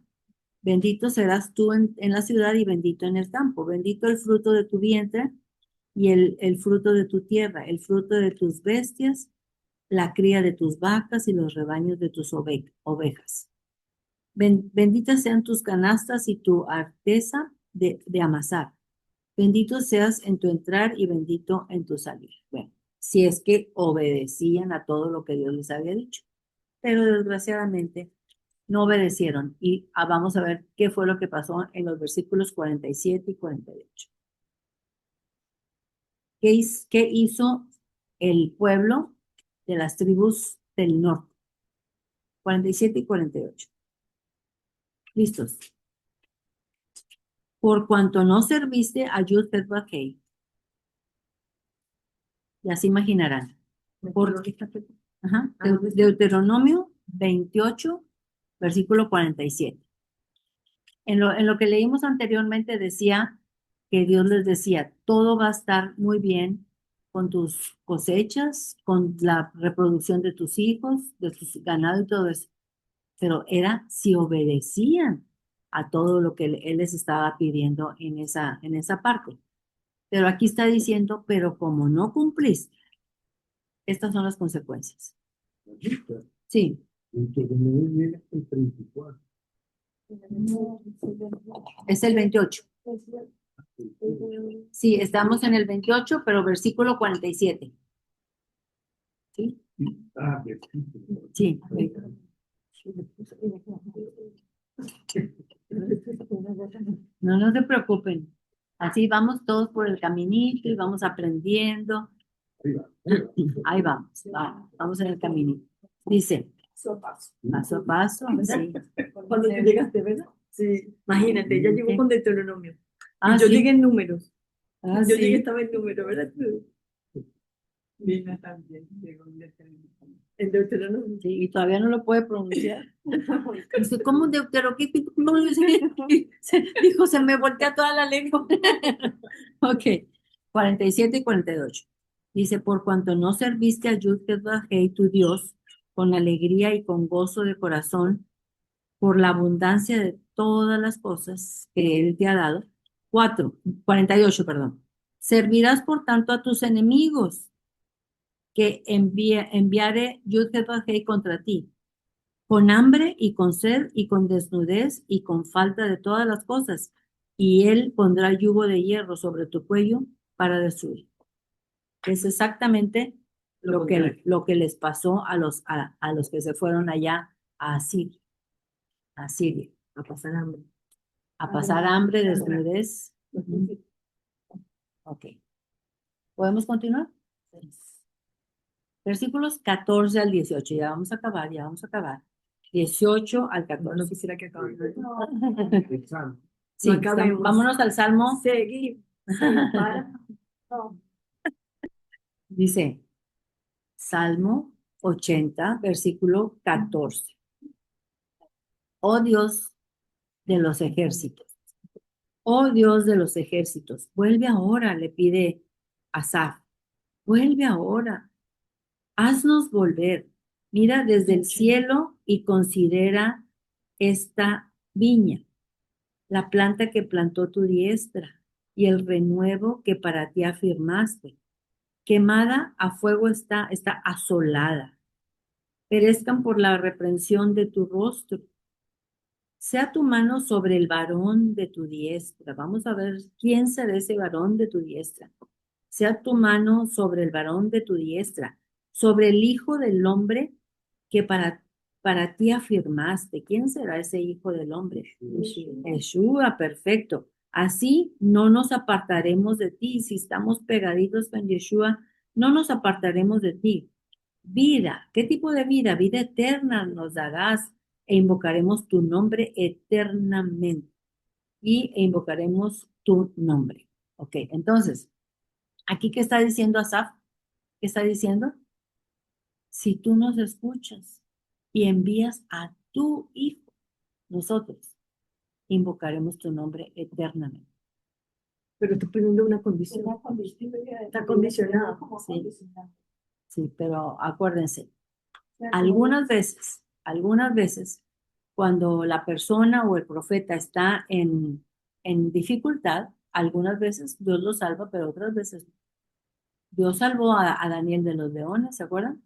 Bendito serás tú en la ciudad y bendito en el campo. Bendito el fruto de tu vientre y el fruto de tu tierra, el fruto de tus bestias, la cría de tus vacas y los rebaños de tus ovejas. Benditas sean tus canastas y tu arteza de amasar. Bendito seas en tu entrar y bendito en tu salir. Bueno, si es que obedecían a todo lo que Dios les había dicho. Pero desgraciadamente no obedecieron. Y vamos a ver qué fue lo que pasó en los versículos 47 y 48. ¿Qué hizo el pueblo de las tribus del norte? 47 y 48. ¿Listos? Por cuanto no serviste a Yud-Bet-Bajei. Ya se imaginarán. Ajá, Deuteronomio 28, versículo 47. En lo que leímos anteriormente decía que Dios les decía, todo va a estar muy bien con tus cosechas, con la reproducción de tus hijos, de tus ganado y todo eso. Pero era si obedecían a todo lo que Él les estaba pidiendo en esa parte. Pero aquí está diciendo, pero como no cumpliste, estas son las consecuencias. Sí. Deuteronomio viene el 34. Es el 28. Sí, estamos en el 28, pero versículo 47. ¿Sí? Ah, versículo. Sí. No se preocupen. Así vamos todos por el caminito y vamos aprendiendo. Ahí vamos en el caminito. Dice, paso a paso, sí. Cuando tú llegaste, ¿verdad? Sí. Imagínate, ella llegó con Deuteronomio. Ah, Y yo sí. llegué en números. Ah, Yo llegué, sí. estaba en números, ¿verdad? Vina también llegó En Deuteronomio. Sí, y todavía no lo puede pronunciar. Dice, ¿cómo Deutero? Dijo, se me voltea toda la lengua. Ok, 47 y 48. Dice, por cuanto no serviste a Yud-Bet-Bajei, tu Dios, con alegría y con gozo de corazón, por la abundancia de todas las cosas que Él te ha dado. 48, perdón. Servirás, por tanto, a tus enemigos que enviare Yud-Bet-Bajei contra ti, con hambre y con sed y con desnudez y con falta de todas las cosas, y Él pondrá yugo de hierro sobre tu cuello para destruir. Es exactamente lo que les pasó a los que se fueron allá a Siria. A Siria. A pasar hambre. A pasar hambre, desnudez. Ok. ¿Podemos continuar? Versículos 14 al 18. Ya vamos a acabar, ya vamos a acabar. 18 al No 14. quisiera que acabe. El Salmo. Sí, acabemos. vámonos al Salmo. Seguir. Para. No. Dice, Salmo 80, versículo 14. Oh Dios de los ejércitos, oh Dios de los ejércitos, vuelve ahora, le pide Asaf, vuelve ahora, haznos volver. Mira desde el cielo y considera esta viña, la planta que plantó tu diestra y el renuevo que para ti afirmaste. Quemada a fuego está asolada. Perezcan por la reprensión de tu rostro. Sea tu mano sobre el varón de tu diestra. Vamos a ver quién será ese varón de tu diestra. Sea tu mano sobre el varón de tu diestra, sobre el hijo del hombre que para ti afirmaste. ¿Quién será ese hijo del hombre? Yeshua, perfecto. Así no nos apartaremos de ti. Si estamos pegaditos con Yeshua, no nos apartaremos de ti. Vida, ¿qué tipo de vida? Vida eterna nos darás e invocaremos tu nombre eternamente e invocaremos tu nombre. Ok, entonces, aquí ¿qué está diciendo Asaf? ¿Qué está diciendo? Si tú nos escuchas y envías a tu hijo, nosotros invocaremos tu nombre eternamente. Pero estoy poniendo una condición. Está condicionado. Sí. Sí, pero acuérdense, algunas veces, cuando la persona o el profeta está en dificultad, algunas veces Dios lo salva, pero otras veces no. Dios salvó a Daniel de los leones, ¿se acuerdan?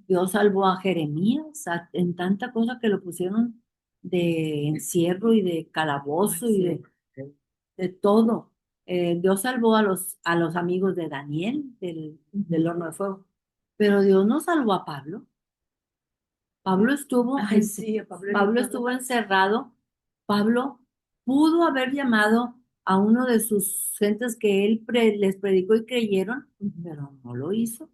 Dios salvó a Jeremías en tanta cosa que lo pusieron de encierro y de calabozo y de todo. Dios salvó a los amigos de Daniel del horno de fuego, pero Dios no salvó a Pablo. Pablo estuvo, Ay, sí, a Pablo Pablo le- estuvo encerrado. Pablo pudo haber llamado a uno de sus gentes que él les predicó y creyeron, pero no lo hizo.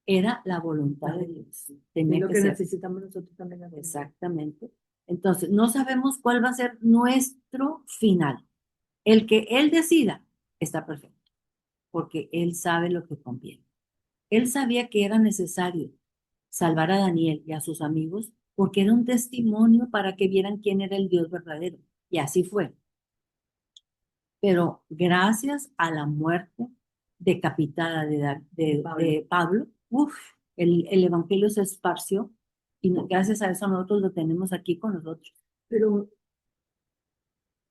Era la voluntad de Dios. Es Tenía lo que que ser. necesitamos nosotros también. Exactamente. Entonces, no sabemos cuál va a ser nuestro final. El que él decida está perfecto, porque él sabe lo que conviene. Él sabía que era necesario salvar a Daniel y a sus amigos porque era un testimonio para que vieran quién era el Dios verdadero. Y así fue. Pero gracias a la muerte decapitada de Pablo, el evangelio se esparció y gracias a eso nosotros lo tenemos aquí con nosotros. Pero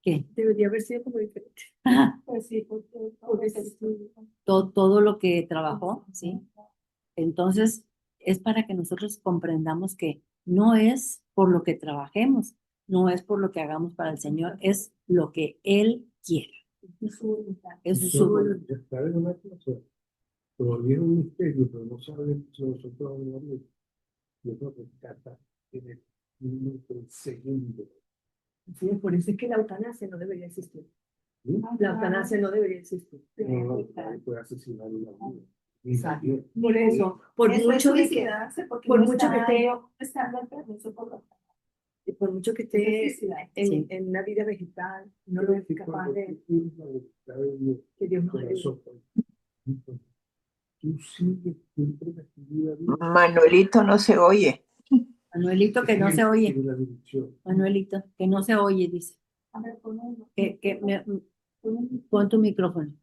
¿Qué? debería haber sido como diferente. Pues sí, Porque Todo lo que trabajó, ¿sí? Entonces, es para que nosotros comprendamos que no es por lo que trabajemos, no es por lo que hagamos para el Señor, es lo que Él quiere. Es su voluntad. Está en una cosa, todavía es un misterio, pero no sabemos si nosotros vamos a ver. Yo creo que trata en el minuto, el segundo. sí, por eso es que la eutanasia no debería existir. ¿Sí? La eutanasia no debería existir. No, puede asesinar una vida. Exacto. Y- Por eso, por Eso mucho es que suicidarse porque por no mucho que está esté- prestando el permiso por lo y por mucho que esté Es suicida. Sí. en una vida vegetal, no creo es que capaz cuando de tú tienes la voluntad de Dios que Dios nos con ayude. nosotros, tú sigues siempre la vida viva. Manuelito no se oye. Manuelito, que no se oye. En la dirección. Manuelito, que no se oye, dice. A ver, ponelo. Pon tu micrófono.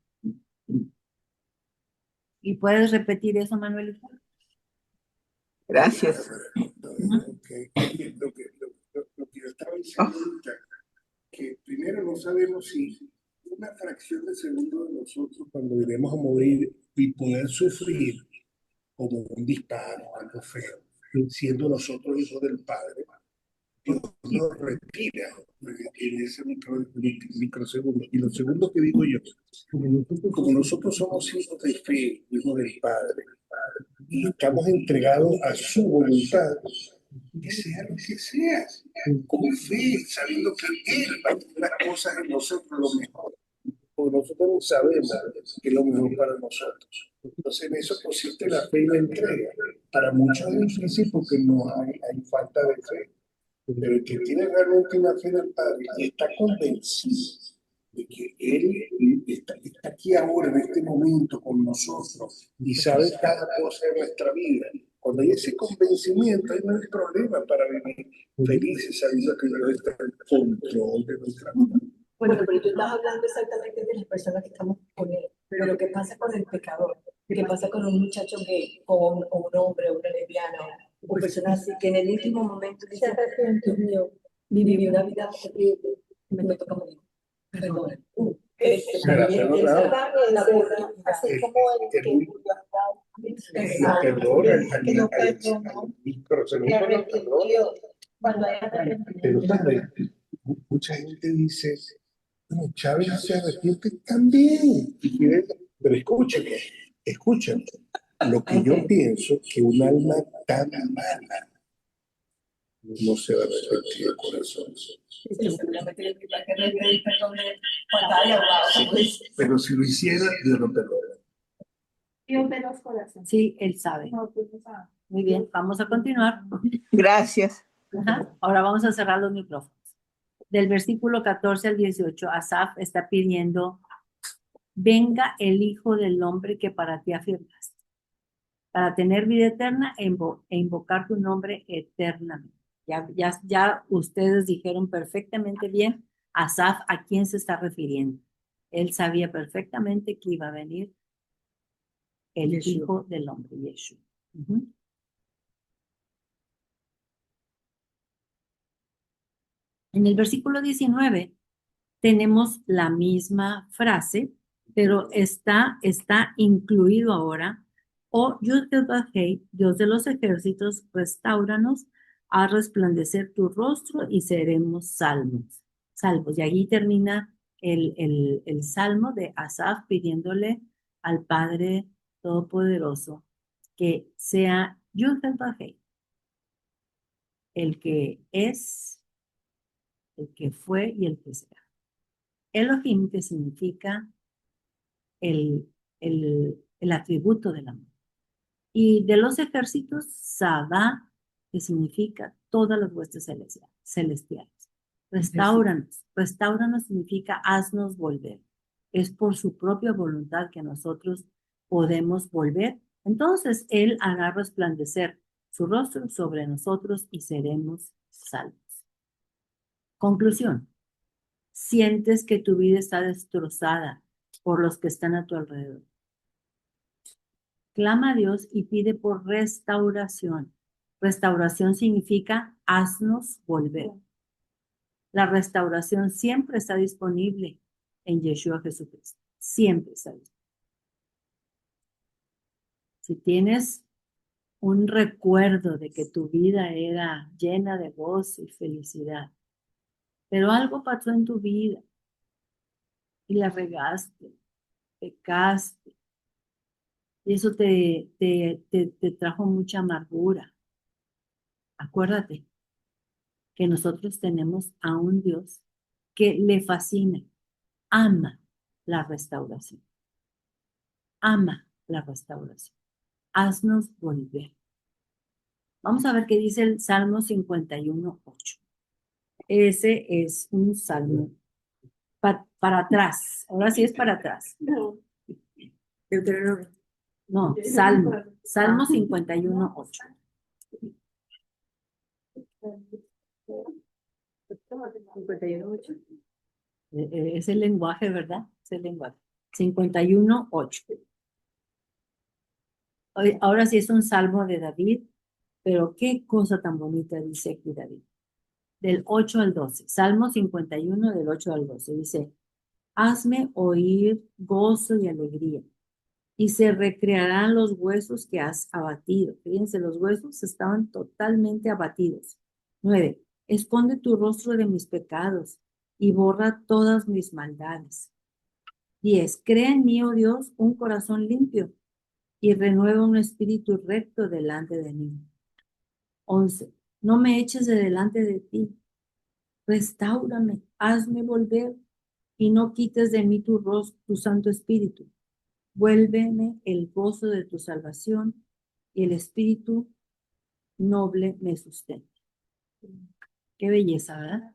¿Y puedes repetir eso, Manuelito? Gracias. Lo que yo estaba diciendo ahorita, que primero no sabemos si una fracción de segundo de nosotros cuando iremos a morir y poder sufrir como un disparo, algo feo, siendo nosotros hijos del Padre, Dios nos retira en ese microsegundo. Y lo segundo que digo yo, como nosotros somos hijos de fe, hijos del Padre, y estamos entregados a su voluntad, que sea lo que sea, con fe, sabiendo que Él va a hacer las cosas en nosotros lo mejor. Porque nosotros no sabemos que es lo mejor para nosotros. Entonces en eso consiste la fe y la entrega. Para muchos es difícil porque no hay falta de fe. Pero el que tiene realmente una fe en el Padre y está convencido de que Él está aquí ahora, en este momento, con nosotros y sabe cada cosa de nuestra vida. Cuando hay ese convencimiento, ahí no hay problema para vivir felices, sabiendo que Dios está en control de nuestra vida. Bueno, pero tú estás hablando exactamente de las personas que estamos con él. Pero ¿qué pasa con el pecador? ¿Qué pasa con un muchacho gay o un hombre o una lesbiana o personas así que en el último momento dicen, Dios mío, viví una vida terrible y me toca morir? Perdona. También está en la puerta, así como el que murió La perdona, que no perdonó, pero se que arrepintió cuando haya arrepentido. Pero ¿sabes? Mucha gente dice, bueno, Chávez se arrepiente también. Pero escúchame. Lo que yo pienso que un alma tan mala no se va a arrepentir de corazón. Pero si lo hiciera, Dios lo perdona. Dios de los corazones. Sí, Él sabe. No, tú no sabes. Muy bien, vamos a continuar. Gracias. Ajá. Ahora vamos a cerrar los micrófonos. Del versículo 14 al 18, Asaf está pidiendo, venga el Hijo del Hombre que para ti afirmaste, para tener vida eterna e invocar tu nombre eternamente. Ya ustedes dijeron perfectamente bien, Asaf, ¿a quién se está refiriendo? Él sabía perfectamente que iba a venir el Yeshua. Hijo del Hombre, Yeshua. Ujú. En el versículo 19 tenemos la misma frase, pero está incluido ahora, oh Yud-Heh-Vah-Heh, Dios de los ejércitos, restáuranos a resplandecer tu rostro y seremos salvos. Y allí termina el salmo de Asaf pidiéndole al Padre Todopoderoso que sea Yud-Heh-Vah-Heh, el que es, el que fue y el que será. Elohim, que significa el atributo del amor. Y de los ejércitos, Sabá, que significa todas las huestes celestiales. Restáuranos significa haznos volver. Es por su propia voluntad que nosotros podemos volver. Entonces Él hará resplandecer su rostro sobre nosotros y seremos salvos. Conclusión. Sientes que tu vida está destrozada por los que están a tu alrededor. Clama a Dios y pide por restauración. Restauración significa haznos volver. La restauración siempre está disponible en Yeshua Jesucristo. Siempre está disponible. Si tienes un recuerdo de que tu vida era llena de gozo y felicidad, pero algo pasó en tu vida y la regaste, pecaste, y eso te trajo mucha amargura. Acuérdate que nosotros tenemos a un Dios que le fascina, ama la restauración. Ama la restauración. Haznos volver. Vamos a ver qué dice el Salmo 51:8. Ese es un salmo para atrás. Ahora sí es para atrás. No. No, Salmo 51:8. Es el lenguaje, ¿verdad? Es el lenguaje. 51:8. Ahora sí es un salmo de David, pero qué cosa tan bonita dice aquí David. Del 8 al 12. Salmo 51 del 8 al 12. Dice, hazme oír gozo y alegría, y se recrearán los huesos que has abatido. Fíjense, los huesos estaban totalmente abatidos. 9. Esconde tu rostro de mis pecados y borra todas mis maldades. 10. Crea en mí, oh Dios, un corazón limpio y renueva un espíritu recto delante de mí. 11. No me eches de delante de ti. Restáurame, hazme volver y no quites de mí tu rostro, tu Santo Espíritu. Vuélveme el gozo de tu salvación y el espíritu noble me sustenta. Qué belleza, ¿verdad?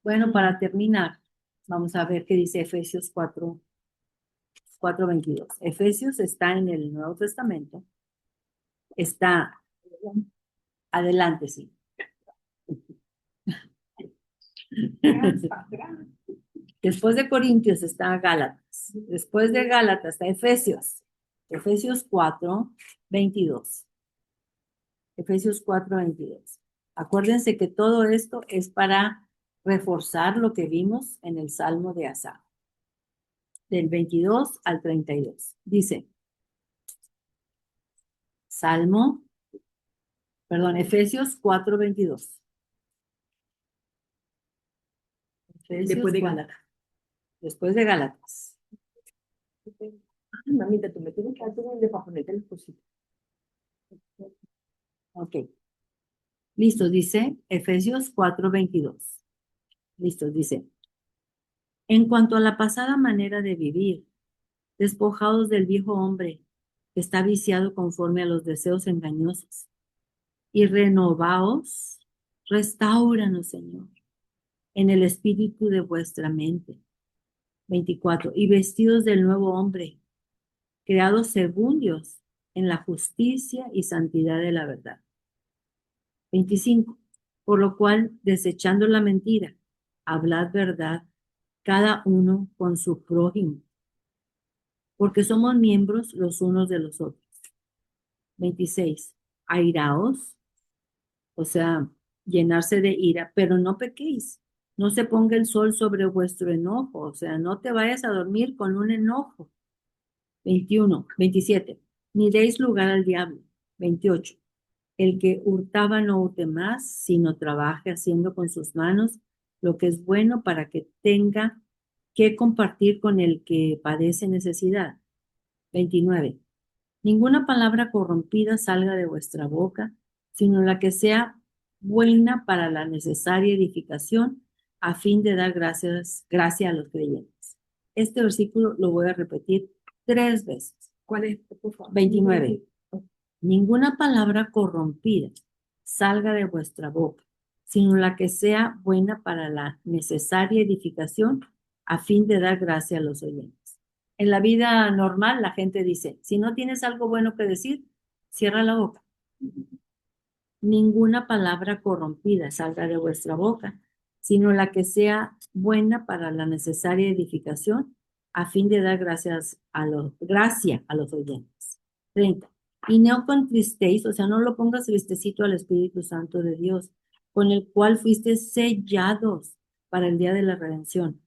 Bueno, para terminar, vamos a ver qué dice Efesios 4:22. Efesios está en el Nuevo Testamento. Está adelante, sí. Después de Corintios está Gálatas. Después de Gálatas está Efesios. Efesios 4:22. Efesios 4:22. Acuérdense que todo esto es para reforzar lo que vimos en el Salmo de Asaf. Del 22 al 32. Dice, Efesios 4:22. Después de Gálatas. Después de Gálatas. Ay, mamita, tú me tienes que hacer un de para ponerte las cositas. Ok. Listo, dice Efesios 4:22. Listo, dice. En cuanto a la pasada manera de vivir, despojados del viejo hombre que está viciado conforme a los deseos engañosos, y renovaos, restáuranos, Señor, en el espíritu de vuestra mente. 24. Y vestidos del nuevo hombre, creados según Dios, en la justicia y santidad de la verdad. 25. Por lo cual, desechando la mentira, hablad verdad, cada uno con su prójimo, porque somos miembros los unos de los otros. 26. Airaos, o sea, llenarse de ira, pero no pequéis. No se ponga el sol sobre vuestro enojo, o sea, no te vayas a dormir con un enojo. 27. Ni deis lugar al diablo. 28. El que hurtaba no hurte más, sino trabaje haciendo con sus manos lo que es bueno para que tenga que compartir con el que padece necesidad. 29. Ninguna palabra corrompida salga de vuestra boca, sino la que sea buena para la necesaria edificación, a fin de dar gracia a los creyentes. Este versículo lo voy a repetir 3 veces. ¿Cuál es, por favor? 29. Ninguna palabra corrompida salga de vuestra boca, sino la que sea buena para la necesaria edificación, a fin de dar gracia a los oyentes. En la vida normal, la gente dice, si no tienes algo bueno que decir, cierra la boca. Ninguna palabra corrompida salga de vuestra boca, sino la que sea buena para la necesaria edificación, a fin de dar gracia a los oyentes. 30. Y no contristéis, o sea, no lo pongas tristecito al Espíritu Santo de Dios, con el cual fuiste sellados para el día de la redención.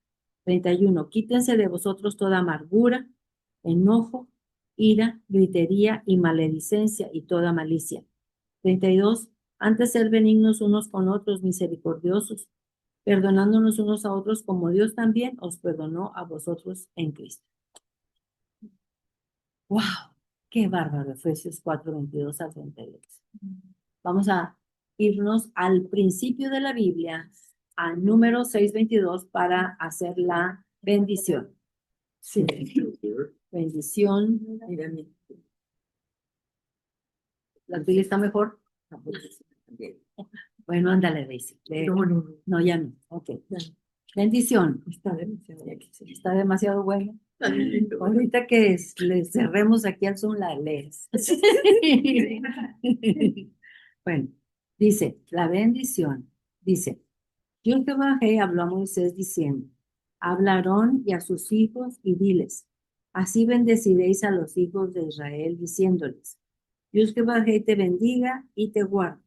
31. Quítense de vosotros toda amargura, enojo, ira, gritería y maledicencia y toda malicia. 32. Antes ser benignos unos con otros, misericordiosos, perdonándonos unos a otros como Dios también os perdonó a vosotros en Cristo. ¡Wow! ¡Qué bárbaro! Efesios 4:22 al 32. Vamos a irnos al principio de la Biblia, a número 6:22, para hacer la bendición. Sí. Bendición. ¿La tuya está mejor? Bueno, ándale, Daisy. No, ya no. Ok. Bendición. Está demasiado bueno. Ahorita que le cerremos aquí al Zoom, la lees. Bueno, dice, la bendición. Dice, Dios Jehová habló a Moisés diciendo, habla a Aarón y a sus hijos y diles, así bendeciréis a los hijos de Israel diciéndoles, Dios Jehová te bendiga y te guarde.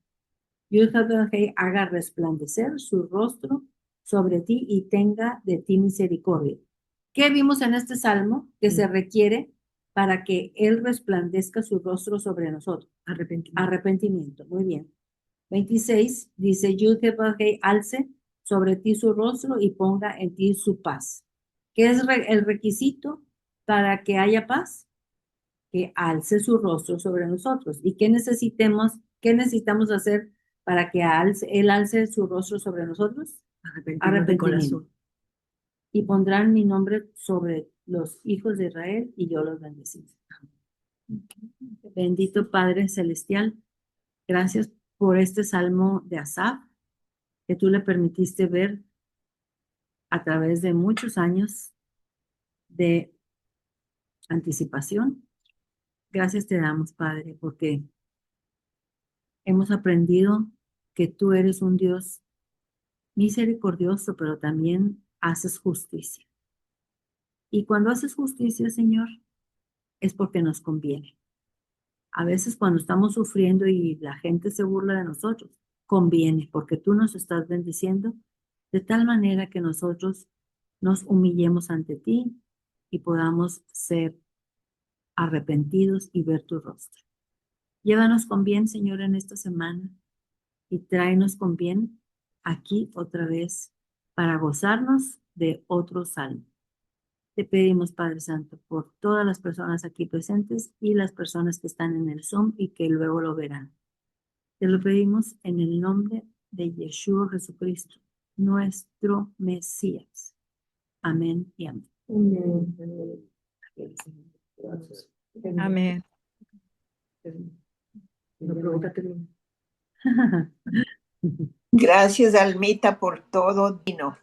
Dios Jehová haga resplandecer su rostro sobre ti y tenga de ti misericordia. ¿Qué vimos en este salmo? Que se requiere para que Él resplandezca su rostro sobre nosotros. Arrepentimiento. Muy bien. 26 dice, Dios Jehová alce sobre ti su rostro y ponga en ti su paz. ¿Qué es el requisito para que haya paz? Que alce su rostro sobre nosotros. ¿Y qué necesitamos hacer para que Él alce su rostro sobre nosotros? Arrepentimiento. Y pondrán mi nombre sobre los hijos de Israel y yo los bendeciré. Bendito Padre Celestial, gracias por este salmo de Asaf que tú le permitiste ver a través de muchos años de anticipación. Gracias te damos, Padre, porque hemos aprendido que tú eres un Dios misericordioso, pero también haces justicia. Y cuando haces justicia, Señor, es porque nos conviene. A veces cuando estamos sufriendo y la gente se burla de nosotros, conviene, porque tú nos estás bendiciendo de tal manera que nosotros nos humillemos ante ti y podamos ser arrepentidos y ver tu rostro. Llévanos con bien, Señor, en esta semana y tráenos con bien aquí otra vez para gozarnos de otro salmo. Te pedimos, Padre Santo, por todas las personas aquí presentes y las personas que están en el Zoom y que luego lo verán. Te lo pedimos en el nombre de Yeshua Jesucristo, nuestro Mesías. Amén y amén. Amén. Gracias, Almita, por todo, Dino.